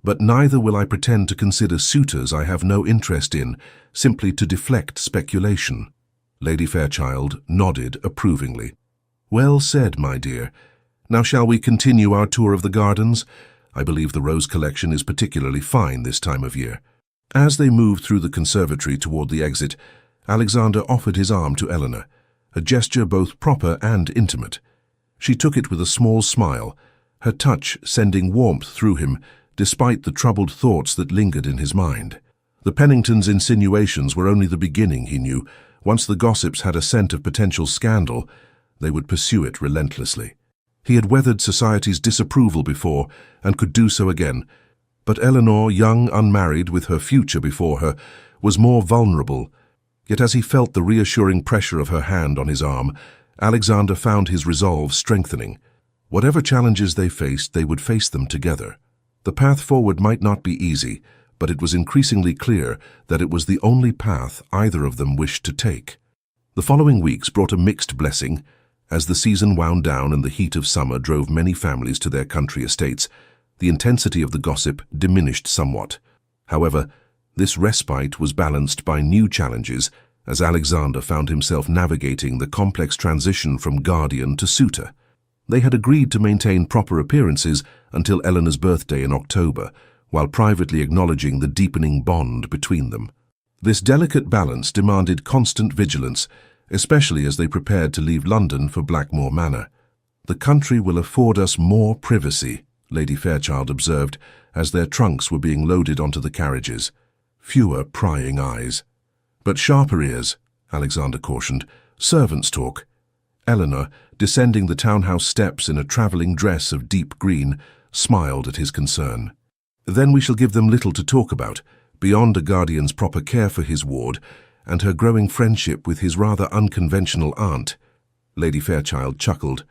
"but neither will I pretend to consider suitors I have no interest in, simply to deflect speculation." Lady Fairchild nodded approvingly. "Well said, my dear. Now shall we continue our tour of the gardens? I believe the rose collection is particularly fine this time of year. As they moved through the conservatory toward the exit, Alexander offered his arm to Eleanor, a gesture both proper and intimate. She took it with a small smile, her touch sending warmth through him, despite the troubled thoughts that lingered in his mind. The Penningtons' insinuations were only the beginning, he knew. Once the gossips had a scent of potential scandal, they would pursue it relentlessly. He had weathered society's disapproval before and could do so again, but Eleanor, young, unmarried, with her future before her, was more vulnerable. Yet as he felt the reassuring pressure of her hand on his arm, Alexander found his resolve strengthening. Whatever challenges they faced, they would face them together. The path forward might not be easy, but it was increasingly clear that it was the only path either of them wished to take. The following weeks brought a mixed blessing. As the season wound down and the heat of summer drove many families to their country estates, the intensity of the gossip diminished somewhat. However, this respite was balanced by new challenges as Alexander found himself navigating the complex transition from guardian to suitor. They had agreed to maintain proper appearances until Eleanor's birthday in October, while privately acknowledging the deepening bond between them. This delicate balance demanded constant vigilance, especially as they prepared to leave London for Blackmore Manor. "The country will afford us more privacy," Lady Fairchild observed, as their trunks were being loaded onto the carriages. "Fewer prying eyes." "But sharper ears," Alexander cautioned. "Servants' talk." Eleanor, descending the townhouse steps in a travelling dress of deep green, smiled at his concern. "Then we shall give them little to talk about, beyond a guardian's proper care for his ward, and her growing friendship with his rather unconventional aunt." Lady Fairchild chuckled.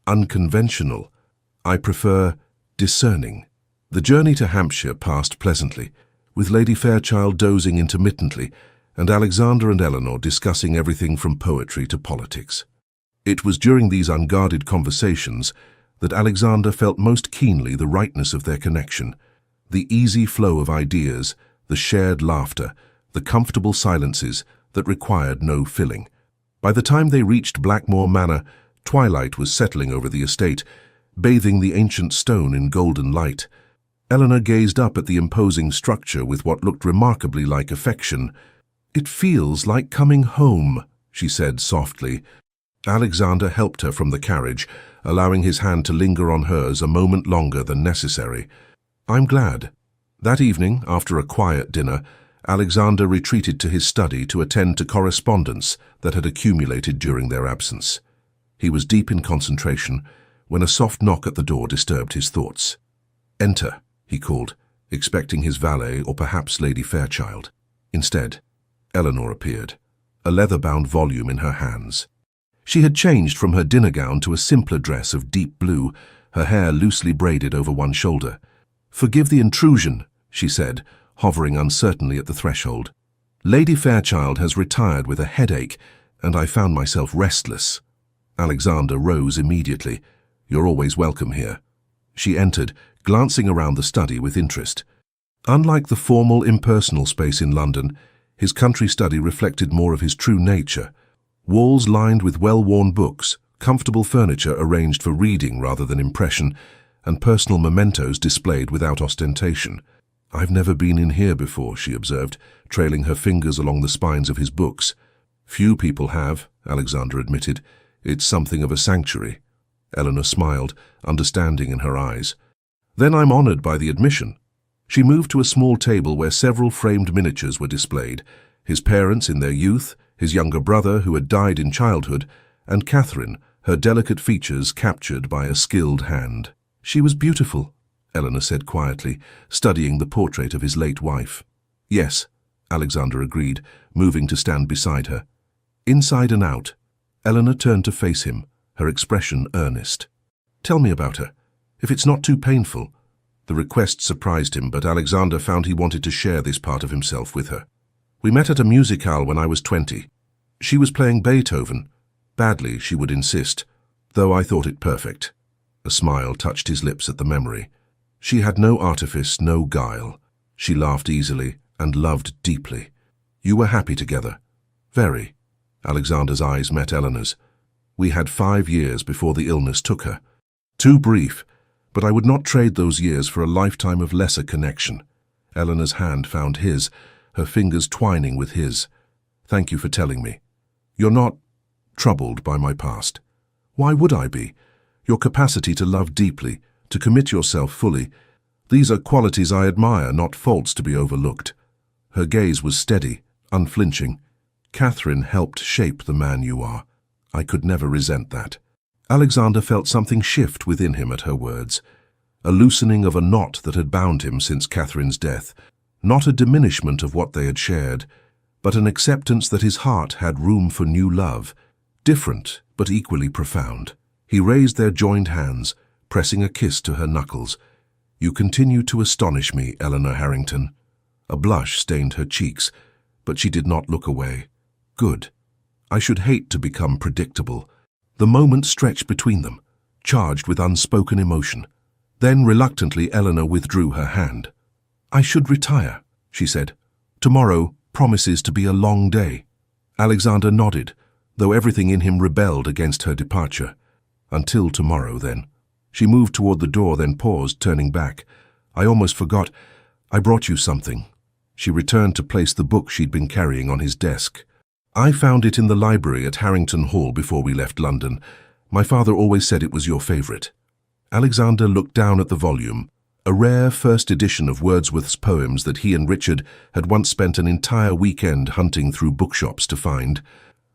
"Unconventional. I prefer discerning." The journey to Hampshire passed pleasantly, with Lady Fairchild dozing intermittently, and Alexander and Eleanor discussing everything from poetry to politics. It was during these unguarded conversations that Alexander felt most keenly the rightness of their connection. The easy flow of ideas, the shared laughter, the comfortable silences that required no filling. By the time they reached Blackmore Manor, twilight was settling over the estate, bathing the ancient stone in golden light. Eleanor gazed up at the imposing structure with what looked remarkably like affection. "It feels like coming home," she said softly. Alexander helped her from the carriage, allowing his hand to linger on hers a moment longer than necessary. "I'm glad." That evening, after a quiet dinner, Alexander retreated to his study to attend to correspondence that had accumulated during their absence. He was deep in concentration when a soft knock at the door disturbed his thoughts. "Enter," he called, expecting his valet or perhaps Lady Fairchild. Instead, Eleanor appeared, a leather-bound volume in her hands. She had changed from her dinner gown to a simpler dress of deep blue, her hair loosely braided over one shoulder. "Forgive the intrusion," she said, hovering uncertainly at the threshold. "Lady Fairchild has retired with a headache, and I found myself restless." Alexander rose immediately. "You're always welcome here." She entered, glancing around the study with interest. Unlike the formal, impersonal space in London, his country study reflected more of his true nature. Walls lined with well-worn books, comfortable furniture arranged for reading rather than impression, and personal mementos displayed without ostentation. "I've never been in here before," she observed, trailing her fingers along the spines of his books. "Few people have," Alexander admitted. "It's something of a sanctuary." Eleanor smiled, understanding in her eyes. "Then I'm honored by the admission." She moved to a small table where several framed miniatures were displayed, his parents in their youth, his younger brother who had died in childhood, and Catherine, her delicate features captured by a skilled hand. "She was beautiful," Eleanor said quietly, studying the portrait of his late wife. "Yes," Alexander agreed, moving to stand beside her. Inside and out, Eleanor turned to face him, her expression earnest. "Tell me about her, if it's not too painful." The request surprised him, but Alexander found he wanted to share this part of himself with her. "We met at a musicale when I was 20. She was playing Beethoven. Badly, she would insist, though I thought it perfect." A smile touched his lips at the memory. "She had no artifice, no guile. She laughed easily and loved deeply. You were happy together." "Very." Alexander's eyes met Eleanor's. "We had 5 years before the illness took her." Too brief, but I would not trade those years for a lifetime of lesser connection. Eleanor's hand found his, her fingers twining with his. Thank you for telling me. You're not troubled by my past. Why would I be? Your capacity to love deeply, to commit yourself fully, these are qualities I admire, not faults to be overlooked. Her gaze was steady, unflinching. Catherine helped shape the man you are. I could never resent that. Alexander felt something shift within him at her words, a loosening of a knot that had bound him since Catherine's death, not a diminishment of what they had shared, but an acceptance that his heart had room for new love, different but equally profound. He raised their joined hands, pressing a kiss to her knuckles. You continue to astonish me, Eleanor Harrington. A blush stained her cheeks, but she did not look away. Good. I should hate to become predictable. The moment stretched between them, charged with unspoken emotion. Then, reluctantly, Eleanor withdrew her hand. I should retire, she said. Tomorrow promises to be a long day. Alexander nodded, though everything in him rebelled against her departure. Until tomorrow, then. She moved toward the door, then paused, turning back. I almost forgot. I brought you something. She returned to place the book she'd been carrying on his desk. I found it in the library at Harrington Hall before we left London. My father always said it was your favorite. Alexander looked down at the volume, a rare first edition of Wordsworth's poems that he and Richard had once spent an entire weekend hunting through bookshops to find.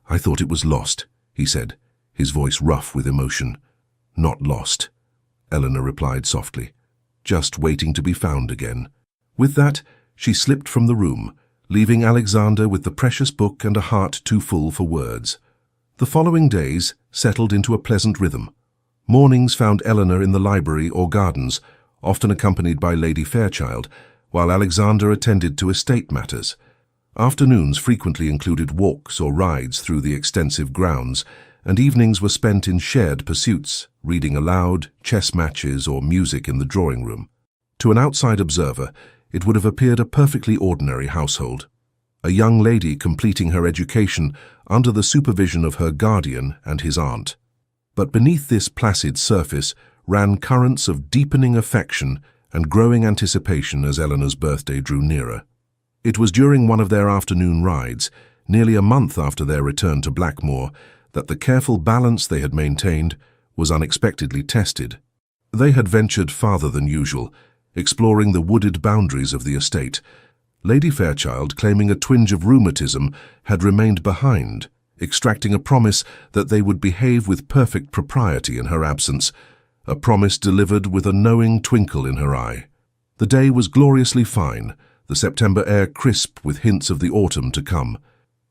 I thought it was lost, he said, his voice rough with emotion. Not lost, Eleanor replied softly, just waiting to be found again. With that, she slipped from the room, leaving Alexander with the precious book and a heart too full for words. The following days settled into a pleasant rhythm. Mornings found Eleanor in the library or gardens, often accompanied by Lady Fairchild, while Alexander attended to estate matters. Afternoons frequently included walks or rides through the extensive grounds, and evenings were spent in shared pursuits, reading aloud, chess matches, or music in the drawing room. To an outside observer, it would have appeared a perfectly ordinary household. A young lady completing her education under the supervision of her guardian and his aunt. But beneath this placid surface ran currents of deepening affection and growing anticipation as Eleanor's birthday drew nearer. It was during one of their afternoon rides, nearly a month after their return to Blackmoor, that the careful balance they had maintained was unexpectedly tested. They had ventured farther than usual, exploring the wooded boundaries of the estate. Lady Fairchild, claiming a twinge of rheumatism, had remained behind, extracting a promise that they would behave with perfect propriety in her absence, a promise delivered with a knowing twinkle in her eye. The day was gloriously fine, the September air crisp with hints of the autumn to come.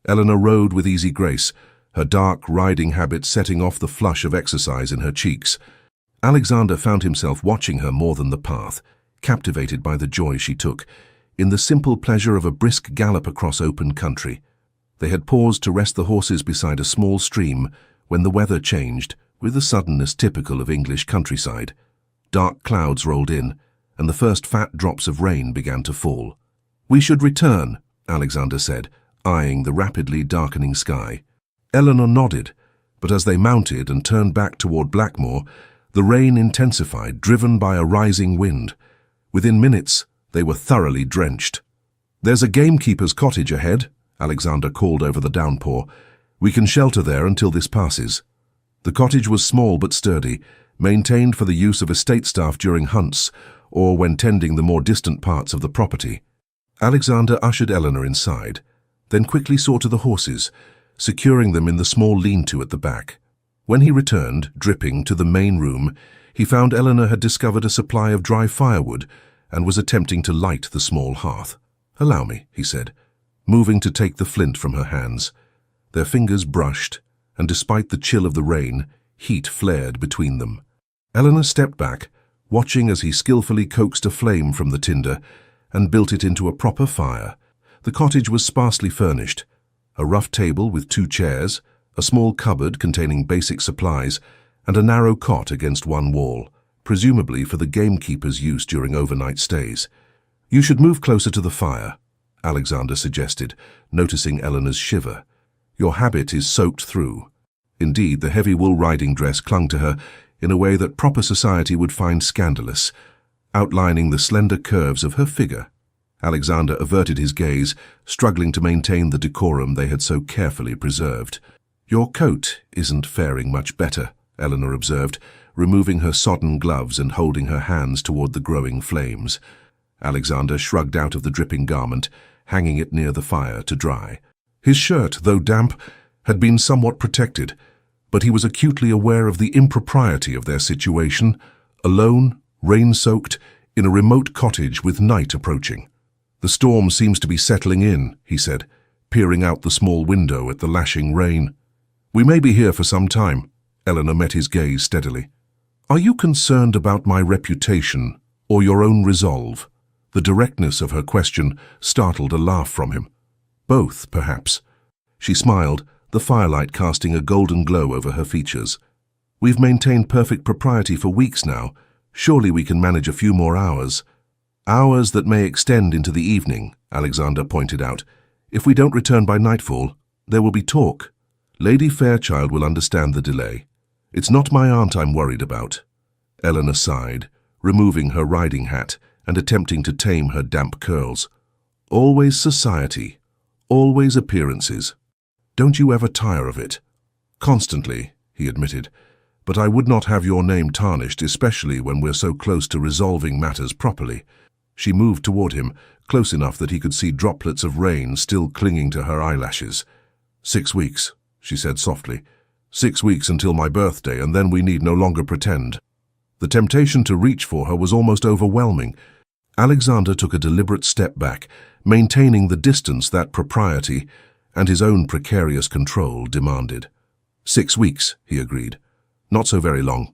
Eleanor rode with easy grace, her dark riding habit setting off the flush of exercise in her cheeks. Alexander found himself watching her more than the path, captivated by the joy she took, in the simple pleasure of a brisk gallop across open country. They had paused to rest the horses beside a small stream when the weather changed, with the suddenness typical of English countryside. Dark clouds rolled in, and the first fat drops of rain began to fall. We should return, Alexander said, eyeing the rapidly darkening sky. Eleanor nodded, but as they mounted and turned back toward Blackmoor, the rain intensified, driven by a rising wind. Within minutes, they were thoroughly drenched. There's a gamekeeper's cottage ahead, Alexander called over the downpour. We can shelter there until this passes. The cottage was small but sturdy, maintained for the use of estate staff during hunts or when tending the more distant parts of the property. Alexander ushered Eleanor inside, then quickly saw to the horses, securing them in the small lean-to at the back. When he returned, dripping, to the main room, he found Eleanor had discovered a supply of dry firewood and was attempting to light the small hearth. Allow me, he said, moving to take the flint from her hands. Their fingers brushed, and despite the chill of the rain, heat flared between them. Eleanor stepped back, watching as he skillfully coaxed a flame from the tinder and built it into a proper fire. The cottage was sparsely furnished. A rough table with 2 chairs, a small cupboard containing basic supplies, and a narrow cot against one wall, presumably for the gamekeeper's use during overnight stays. You should move closer to the fire, Alexander suggested, noticing Eleanor's shiver. Your habit is soaked through. Indeed, the heavy wool riding dress clung to her, in a way that proper society would find scandalous, outlining the slender curves of her figure. Alexander averted his gaze, struggling to maintain the decorum they had so carefully preserved. "Your coat isn't faring much better," Eleanor observed, removing her sodden gloves and holding her hands toward the growing flames. Alexander shrugged out of the dripping garment, hanging it near the fire to dry. His shirt, though damp, had been somewhat protected, but he was acutely aware of the impropriety of their situation, alone, rain-soaked, in a remote cottage with night approaching. "The storm seems to be settling in," he said, peering out the small window at the lashing rain. "We may be here for some time." Eleanor met his gaze steadily. "Are you concerned about my reputation or your own resolve?" The directness of her question startled a laugh from him. "Both, perhaps." She smiled, the firelight casting a golden glow over her features. "We've maintained perfect propriety for weeks now. Surely we can manage a few more hours." "Hours that may extend into the evening," Alexander pointed out. "If we don't return by nightfall, there will be talk. Lady Fairchild will understand the delay. It's not my aunt I'm worried about." Eleanor sighed, removing her riding hat and attempting to tame her damp curls. "Always society. Always appearances. Don't you ever tire of it?" "Constantly," he admitted. "But I would not have your name tarnished, especially when we're so close to resolving matters properly." She moved toward him, close enough that he could see droplets of rain still clinging to her eyelashes. 6 weeks, she said softly. 6 weeks until my birthday, and then we need no longer pretend." The temptation to reach for her was almost overwhelming. Alexander took a deliberate step back, maintaining the distance that propriety and his own precarious control demanded. 6 weeks, he agreed. Not so very long.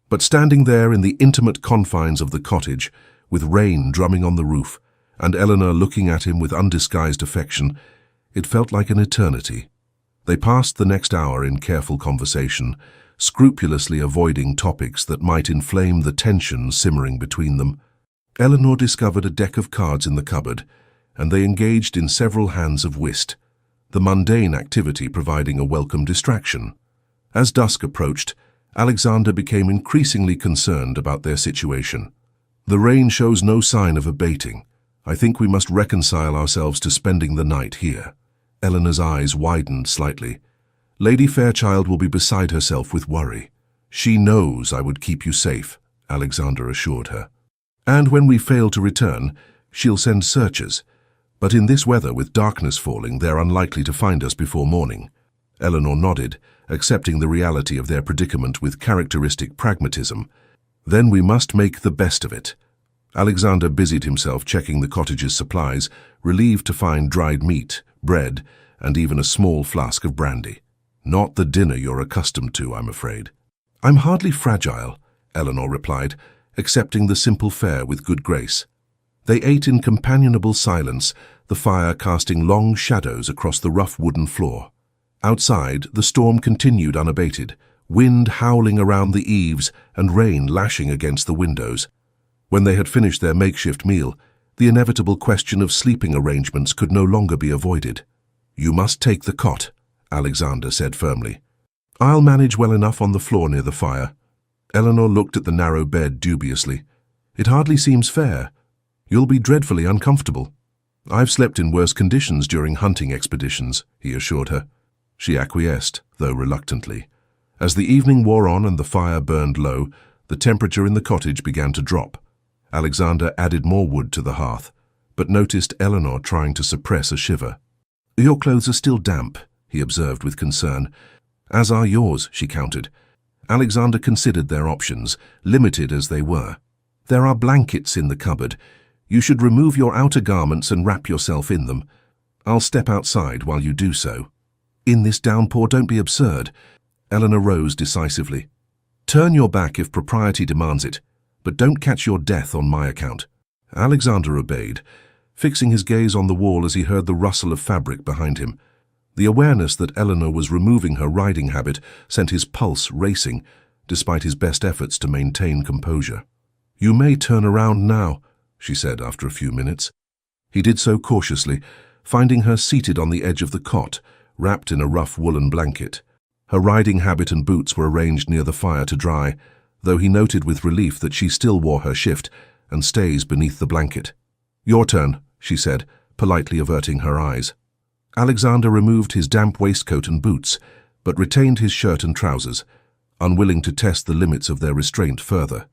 But standing there in the intimate confines of the cottage, with rain drumming on the roof, and Eleanor looking at him with undisguised affection, it felt like an eternity. They passed the next hour in careful conversation, scrupulously avoiding topics that might inflame the tension simmering between them. Eleanor discovered a deck of cards in the cupboard, and they engaged in several hands of whist, the mundane activity providing a welcome distraction. As dusk approached, Alexander became increasingly concerned about their situation. "The rain shows no sign of abating. I think we must reconcile ourselves to spending the night here." Eleanor's eyes widened slightly. "Lady Fairchild will be beside herself with worry. She knows I would keep you safe," Alexander assured her. "And when we fail to return, she'll send searchers. But in this weather, with darkness falling, they're unlikely to find us before morning." Eleanor nodded, accepting the reality of their predicament with characteristic pragmatism. "Then we must make the best of it." Alexander busied himself checking the cottage's supplies, relieved to find dried meat, bread, and even a small flask of brandy. "Not the dinner you're accustomed to, I'm afraid." "I'm hardly fragile," Eleanor replied, accepting the simple fare with good grace. They ate in companionable silence, the fire casting long shadows across the rough wooden floor. Outside, the storm continued unabated, wind howling around the eaves and rain lashing against the windows. When they had finished their makeshift meal, the inevitable question of sleeping arrangements could no longer be avoided. "You must take the cot," Alexander said firmly. "I'll manage well enough on the floor near the fire." Eleanor looked at the narrow bed dubiously. "It hardly seems fair. You'll be dreadfully uncomfortable." "I've slept in worse conditions during hunting expeditions," he assured her. She acquiesced, though reluctantly. As the evening wore on and the fire burned low, the temperature in the cottage began to drop. Alexander added more wood to the hearth, but noticed Eleanor trying to suppress a shiver. "Your clothes are still damp," he observed with concern. "As are yours," she countered. Alexander considered their options, limited as they were. "There are blankets in the cupboard. You should remove your outer garments and wrap yourself in them. I'll step outside while you do so." "In this downpour, don't be absurd." Eleanor rose decisively. "Turn your back if propriety demands it, but don't catch your death on my account." Alexander obeyed, fixing his gaze on the wall as he heard the rustle of fabric behind him. The awareness that Eleanor was removing her riding habit sent his pulse racing, despite his best efforts to maintain composure. "You may turn around now," she said after a few minutes. He did so cautiously, finding her seated on the edge of the cot, wrapped in a rough woolen blanket. Her riding habit and boots were arranged near the fire to dry, though he noted with relief that she still wore her shift and stays beneath the blanket. "Your turn," she said, politely averting her eyes. Alexander removed his damp waistcoat and boots, but retained his shirt and trousers, unwilling to test the limits of their restraint further.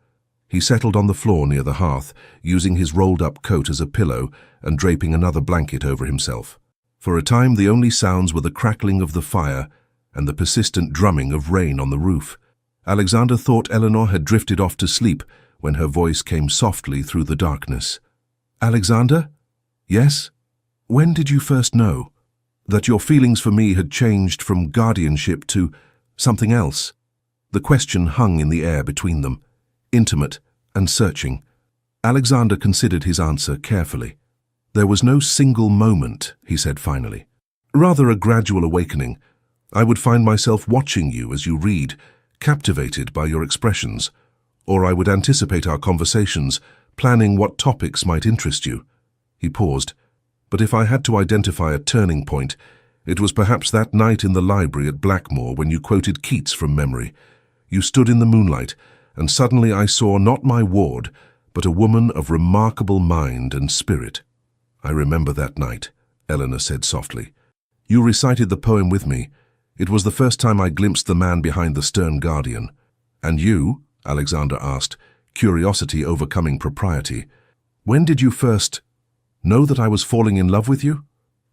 He settled on the floor near the hearth, using his rolled-up coat as a pillow and draping another blanket over himself. For a time, the only sounds were the crackling of the fire and the persistent drumming of rain on the roof. Alexander thought Eleanor had drifted off to sleep when her voice came softly through the darkness. "Alexander? Yes? When did you first know that your feelings for me had changed from guardianship to something else?" The question hung in the air between them, intimate and searching. Alexander considered his answer carefully. "There was no single moment," he said finally. "Rather a gradual awakening. I would find myself watching you as you read, captivated by your expressions, or I would anticipate our conversations, planning what topics might interest you." He paused. "But if I had to identify a turning point, it was perhaps that night in the library at Blackmore when you quoted Keats from memory. You stood in the moonlight, and suddenly I saw not my ward, but a woman of remarkable mind and spirit." "I remember that night," Eleanor said softly. "You recited the poem with me. It was the first time I glimpsed the man behind the stern guardian." "And you?" Alexander asked, curiosity overcoming propriety. "When did you first know that I was falling in love with you?"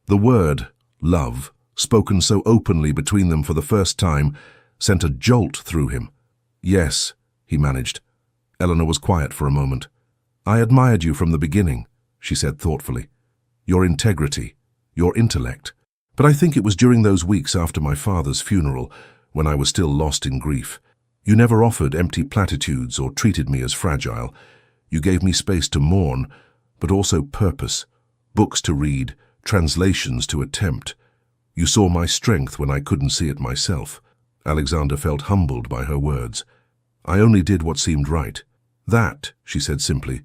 The word, love, spoken so openly between them for the first time, sent a jolt through him. "Yes," he managed. Eleanor was quiet for a moment. "I admired you from the beginning," she said thoughtfully. "Your integrity, your intellect. But I think it was during those weeks after my father's funeral, when I was still lost in grief. You never offered empty platitudes or treated me as fragile. You gave me space to mourn, but also purpose, books to read, translations to attempt. You saw my strength when I couldn't see it myself." Alexander felt humbled by her words. "I only did what seemed right. That," she said simply,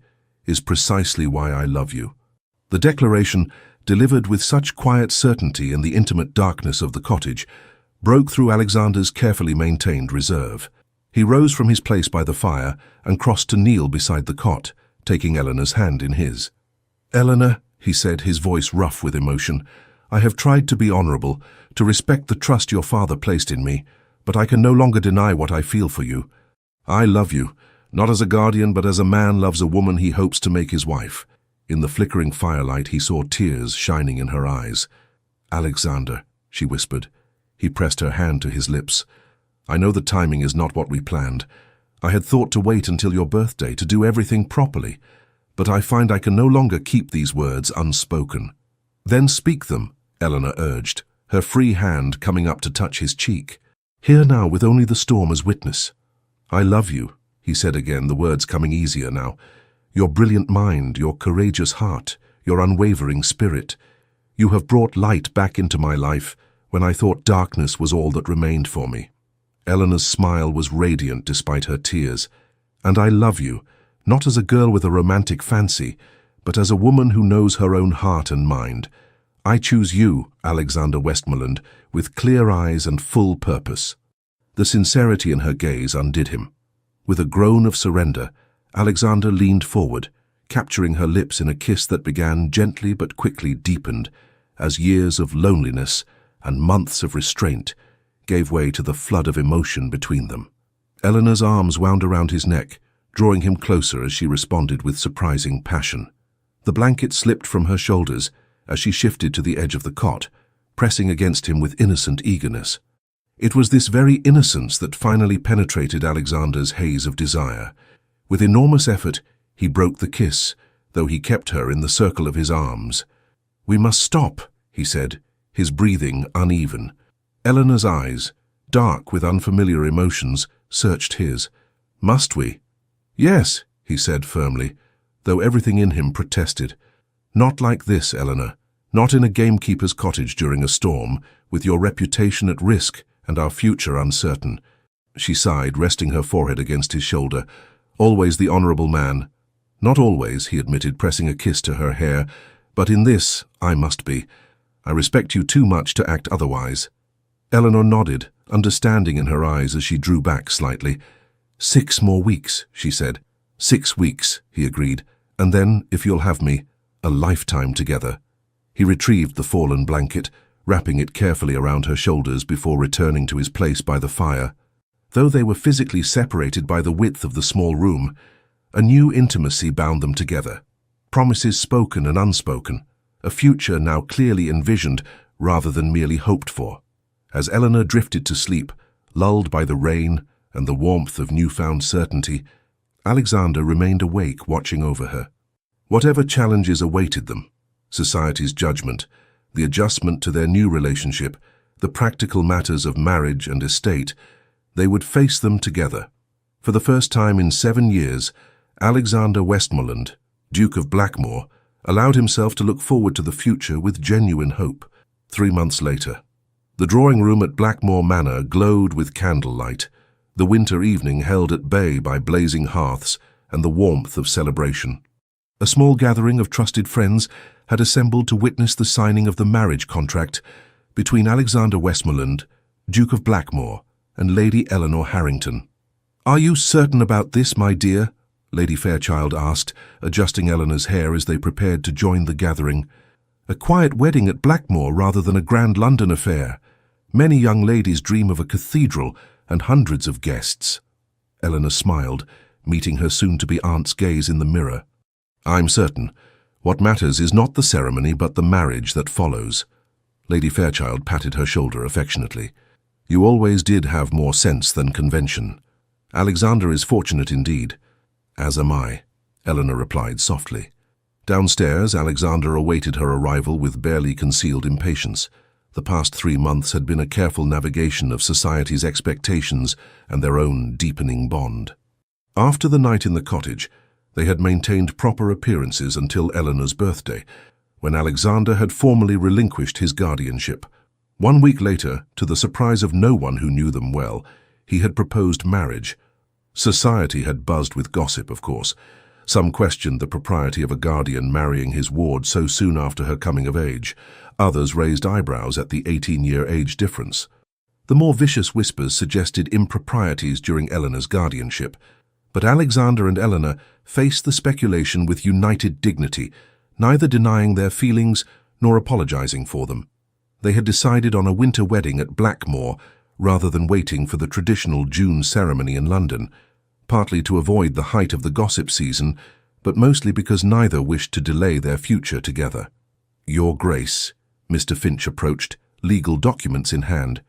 "is precisely why I love you." The declaration, delivered with such quiet certainty in the intimate darkness of the cottage, broke through Alexander's carefully maintained reserve. He rose from his place by the fire and crossed to kneel beside the cot, taking Eleanor's hand in his. "Eleanor," he said, his voice rough with emotion, "I have tried to be honorable, to respect the trust your father placed in me, but I can no longer deny what I feel for you. I love you, not as a guardian but as a man loves a woman he hopes to make his wife." In the flickering firelight he saw tears shining in her eyes. "Alexander," she whispered. He pressed her hand to his lips. "I know the timing is not what we planned. I had thought to wait until your birthday to do everything properly, but I find I can no longer keep these words unspoken." "Then speak them," Eleanor urged, her free hand coming up to touch his cheek. "Here now with only the storm as witness." "I love you," he said again, the words coming easier now. "Your brilliant mind, your courageous heart, your unwavering spirit. You have brought light back into my life when I thought darkness was all that remained for me." Eleanor's smile was radiant despite her tears. "And I love you, not as a girl with a romantic fancy, but as a woman who knows her own heart and mind. I choose you, Alexander Westmoreland, with clear eyes and full purpose." The sincerity in her gaze undid him. With a groan of surrender, Alexander leaned forward, capturing her lips in a kiss that began gently but quickly deepened as years of loneliness and months of restraint gave way to the flood of emotion between them. Eleanor's arms wound around his neck, drawing him closer as she responded with surprising passion. The blanket slipped from her shoulders as she shifted to the edge of the cot, pressing against him with innocent eagerness. It was this very innocence that finally penetrated Alexander's haze of desire. With enormous effort, he broke the kiss, though he kept her in the circle of his arms. "We must stop," he said, his breathing uneven. Eleanor's eyes, dark with unfamiliar emotions, searched his. "Must we?" "Yes," he said firmly, though everything in him protested. "Not like this, Eleanor. Not in a gamekeeper's cottage during a storm, with your reputation at risk and our future uncertain." She sighed, resting her forehead against his shoulder. "Always the honorable man." "Not always," he admitted, pressing a kiss to her hair, "but in this I must be. I respect you too much to act otherwise." Eleanor nodded, understanding in her eyes as she drew back slightly. 6 more weeks, she said. 6 weeks, he agreed. And then, if you'll have me, a lifetime together. He retrieved the fallen blanket, wrapping it carefully around her shoulders before returning to his place by the fire. Though they were physically separated by the width of the small room, a new intimacy bound them together. Promises spoken and unspoken, a future now clearly envisioned rather than merely hoped for. As Eleanor drifted to sleep, lulled by the rain and the warmth of newfound certainty, Alexander remained awake, watching over her. Whatever challenges awaited them, society's judgment, the adjustment to their new relationship, the practical matters of marriage and estate, they would face them together. For the first time in 7 years, Alexander Westmoreland, Duke of Blackmore, allowed himself to look forward to the future with genuine hope. 3 months later, the drawing room at Blackmore Manor glowed with candlelight, the winter evening held at bay by blazing hearths and the warmth of celebration. A small gathering of trusted friends had assembled to witness the signing of the marriage contract between Alexander Westmoreland, Duke of Blackmore, and Lady Eleanor Harrington. "Are you certain about this, my dear?" Lady Fairchild asked, adjusting Eleanor's hair as they prepared to join the gathering. "A quiet wedding at Blackmore rather than a grand London affair. Many young ladies dream of a cathedral and hundreds of guests." Eleanor smiled, meeting her soon-to-be aunt's gaze in the mirror. "I'm certain. What matters is not the ceremony but the marriage that follows." Lady Fairchild patted her shoulder affectionately. "You always did have more sense than convention. Alexander is fortunate indeed." "As am I," Eleanor replied softly. Downstairs, Alexander awaited her arrival with barely concealed impatience. The past 3 months had been a careful navigation of society's expectations and their own deepening bond. After the night in the cottage, they had maintained proper appearances until Eleanor's birthday, when Alexander had formally relinquished his guardianship. 1 week later, to the surprise of no one who knew them well, he had proposed marriage. Society had buzzed with gossip, of course. Some questioned the propriety of a guardian marrying his ward so soon after her coming of age. Others raised eyebrows at the 18-year age difference. The more vicious whispers suggested improprieties during Eleanor's guardianship. But Alexander and Eleanor faced the speculation with united dignity, neither denying their feelings nor apologizing for them. They had decided on a winter wedding at Blackmore rather than waiting for the traditional June ceremony in London, partly to avoid the height of the gossip season, but mostly because neither wished to delay their future together. "Your Grace," Mr. Finch approached, legal documents in hand.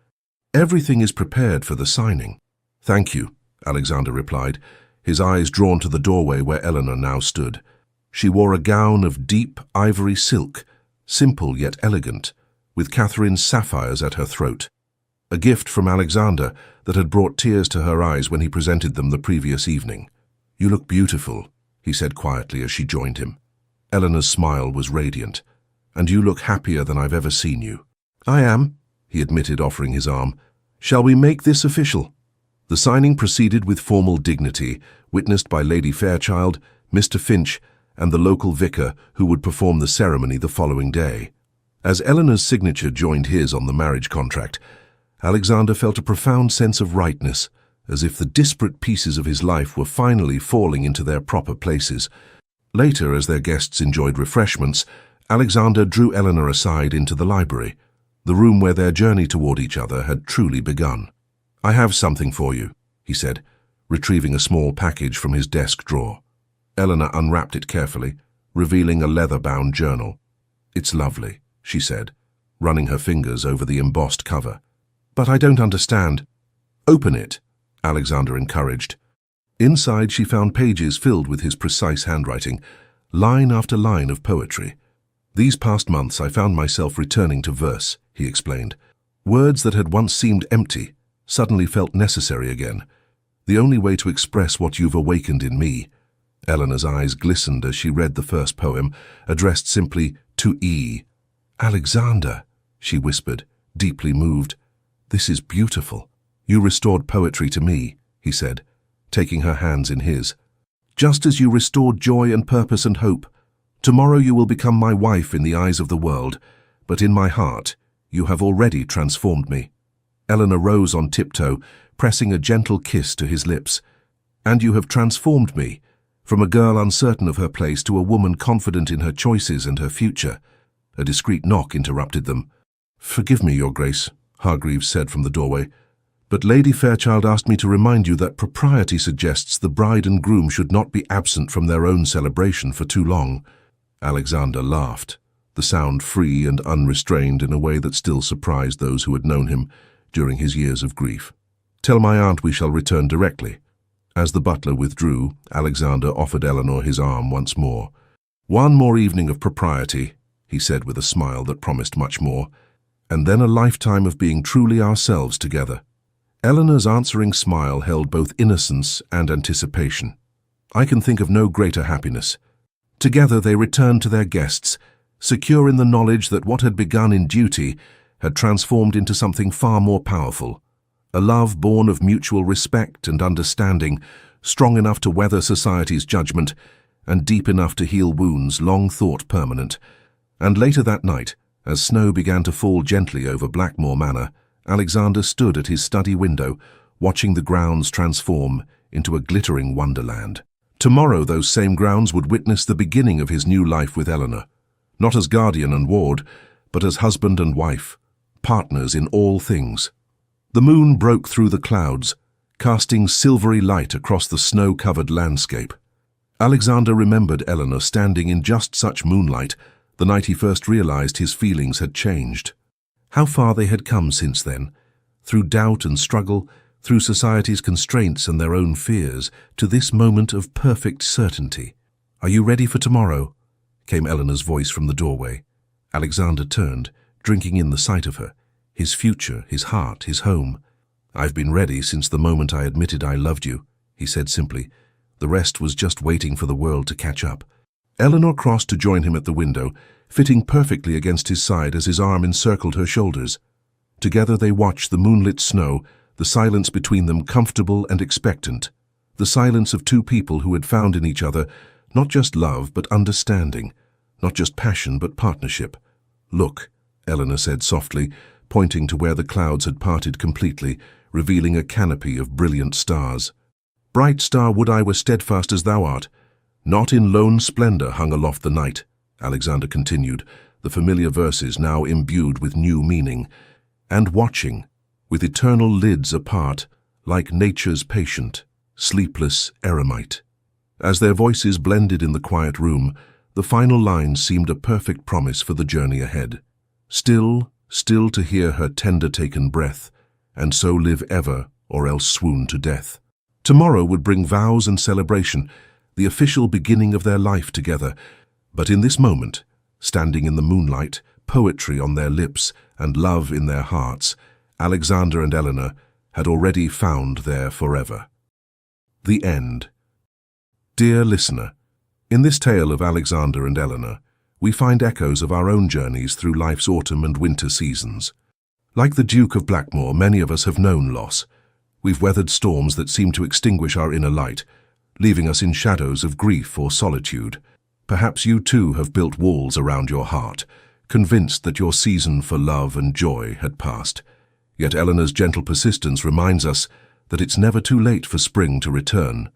"Everything is prepared for the signing." "Thank you," Alexander replied, his eyes drawn to the doorway where Eleanor now stood. She wore a gown of deep ivory silk, simple yet elegant, with Catherine's sapphires at her throat. A gift from Alexander that had brought tears to her eyes when he presented them the previous evening. "You look beautiful," he said quietly as she joined him. Eleanor's smile was radiant. "And you look happier than I've ever seen you." "I am," he admitted, offering his arm. "Shall we make this official?" The signing proceeded with formal dignity, witnessed by Lady Fairchild, Mr. Finch, and the local vicar who would perform the ceremony the following day. As Eleanor's signature joined his on the marriage contract, Alexander felt a profound sense of rightness, as if the disparate pieces of his life were finally falling into their proper places. Later, as their guests enjoyed refreshments, Alexander drew Eleanor aside into the library, the room where their journey toward each other had truly begun. "I have something for you," he said, retrieving a small package from his desk drawer. Eleanor unwrapped it carefully, revealing a leather-bound journal. "It's lovely," she said, running her fingers over the embossed cover. "But I don't understand." "Open it," Alexander encouraged. Inside she found pages filled with his precise handwriting, line after line of poetry. "These past months I found myself returning to verse," he explained. "Words that had once seemed empty suddenly felt necessary again. The only way to express what you've awakened in me." Eleanor's eyes glistened as she read the first poem, addressed simply to E. "Alexander," she whispered, deeply moved. "This is beautiful. You restored poetry to me," he said, taking her hands in his. "Just as you restored joy and purpose and hope. Tomorrow you will become my wife in the eyes of the world, but in my heart you have already transformed me." Eleanor rose on tiptoe, pressing a gentle kiss to his lips. And you have transformed me, from a girl uncertain of her place to a woman confident in her choices and her future." A discreet knock interrupted them. "Forgive me, Your Grace," Hargreaves said from the doorway, "but Lady Fairchild asked me to remind you that propriety suggests the bride and groom should not be absent from their own celebration for too long." Alexander laughed, the sound free and unrestrained in a way that still surprised those who had known him during his years of grief. "Tell my aunt we shall return directly." As the butler withdrew, Alexander offered Eleanor his arm once more. "One more evening of propriety," he said with a smile that promised much more, "and then a lifetime of being truly ourselves together." Eleanor's answering smile held both innocence and anticipation. "I can think of no greater happiness." Together they returned to their guests, secure in the knowledge that what had begun in duty had transformed into something far more powerful. A love born of mutual respect and understanding, strong enough to weather society's judgment, and deep enough to heal wounds long thought permanent. And later that night, as snow began to fall gently over Blackmore Manor, Alexander stood at his study window, watching the grounds transform into a glittering wonderland. Tomorrow those same grounds would witness the beginning of his new life with Eleanor, not as guardian and ward, but as husband and wife, partners in all things. The moon broke through the clouds, casting silvery light across the snow-covered landscape. Alexander remembered Eleanor standing in just such moonlight the night he first realized his feelings had changed. How far they had come since then, through doubt and struggle, through society's constraints and their own fears, to this moment of perfect certainty. "Are you ready for tomorrow?" came Eleanor's voice from the doorway. Alexander turned, drinking in the sight of her, his future, his heart, his home. "I've been ready since the moment I admitted I loved you," he said simply. The rest was just waiting for the world to catch up. Eleanor crossed to join him at the window, fitting perfectly against his side as his arm encircled her shoulders. Together they watched the moonlit snow, the silence between them comfortable and expectant, the silence of two people who had found in each other not just love but understanding, not just passion but partnership. "Look," Eleanor said softly, pointing to where the clouds had parted completely, revealing a canopy of brilliant stars. "Bright star, would I were steadfast as thou art. Not in lone splendor hung aloft the night," Alexander continued, the familiar verses now imbued with new meaning. "And watching, with eternal lids apart, like nature's patient, sleepless eremite." As their voices blended in the quiet room, the final lines seemed a perfect promise for the journey ahead. "Still, still to hear her tender taken breath, and so live ever or else swoon to death." Tomorrow would bring vows and celebration, the official beginning of their life together. But in this moment, standing in the moonlight, poetry on their lips and love in their hearts, Alexander and Eleanor had already found their forever. The end. Dear listener, in this tale of Alexander and Eleanor, we find echoes of our own journeys through life's autumn and winter seasons. Like the Duke of Blackmore, many of us have known loss. We've weathered storms that seem to extinguish our inner light, leaving us in shadows of grief or solitude. Perhaps you too have built walls around your heart, convinced that your season for love and joy had passed. Yet Eleanor's gentle persistence reminds us that it's never too late for spring to return.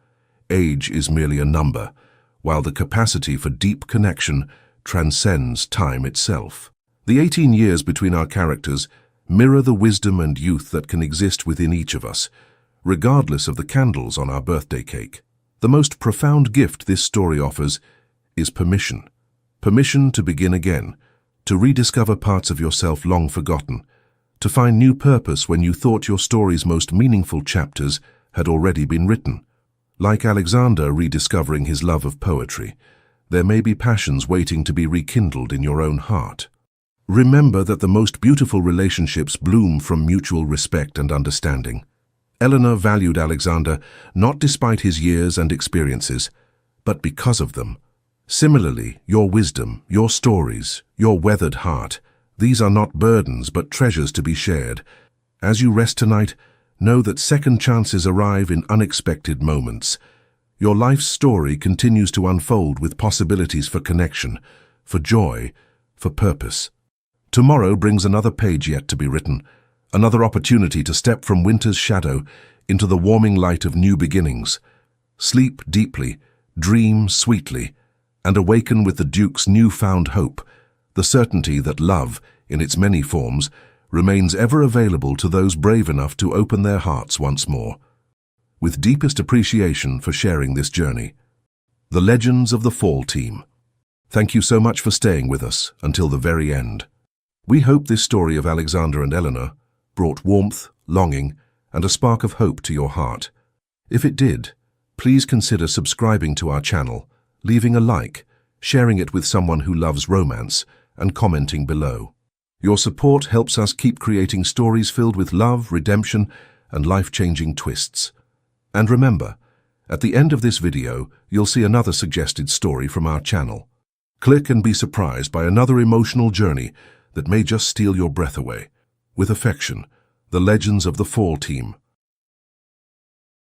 Age is merely a number, while the capacity for deep connection transcends time itself. The 18 years between our characters mirror the wisdom and youth that can exist within each of us, regardless of the candles on our birthday cake. The most profound gift this story offers is permission. Permission to begin again, to rediscover parts of yourself long forgotten, to find new purpose when you thought your story's most meaningful chapters had already been written. Like Alexander rediscovering his love of poetry, there may be passions waiting to be rekindled in your own heart. Remember that the most beautiful relationships bloom from mutual respect and understanding. Eleanor valued Alexander not despite his years and experiences, but because of them. Similarly, your wisdom, your stories, your weathered heart, these are not burdens but treasures to be shared. As you rest tonight, know that second chances arrive in unexpected moments. Your life's story continues to unfold with possibilities for connection, for joy, for purpose. Tomorrow brings another page yet to be written, another opportunity to step from winter's shadow into the warming light of new beginnings. Sleep deeply, dream sweetly, and awaken with the Duke's newfound hope, the certainty that love, in its many forms, remains ever available to those brave enough to open their hearts once more. With deepest appreciation for sharing this journey. The Legends of the Fall Team. Thank you so much for staying with us until the very end. We hope this story of Alexander and Eleanor brought warmth, longing, and a spark of hope to your heart. If it did, please consider subscribing to our channel, leaving a like, sharing it with someone who loves romance, and commenting below. Your support helps us keep creating stories filled with love, redemption, and life-changing twists. And remember, at the end of this video, you'll see another suggested story from our channel. Click and be surprised by another emotional journey that may just steal your breath away. With affection, The Legends of the Fall Team.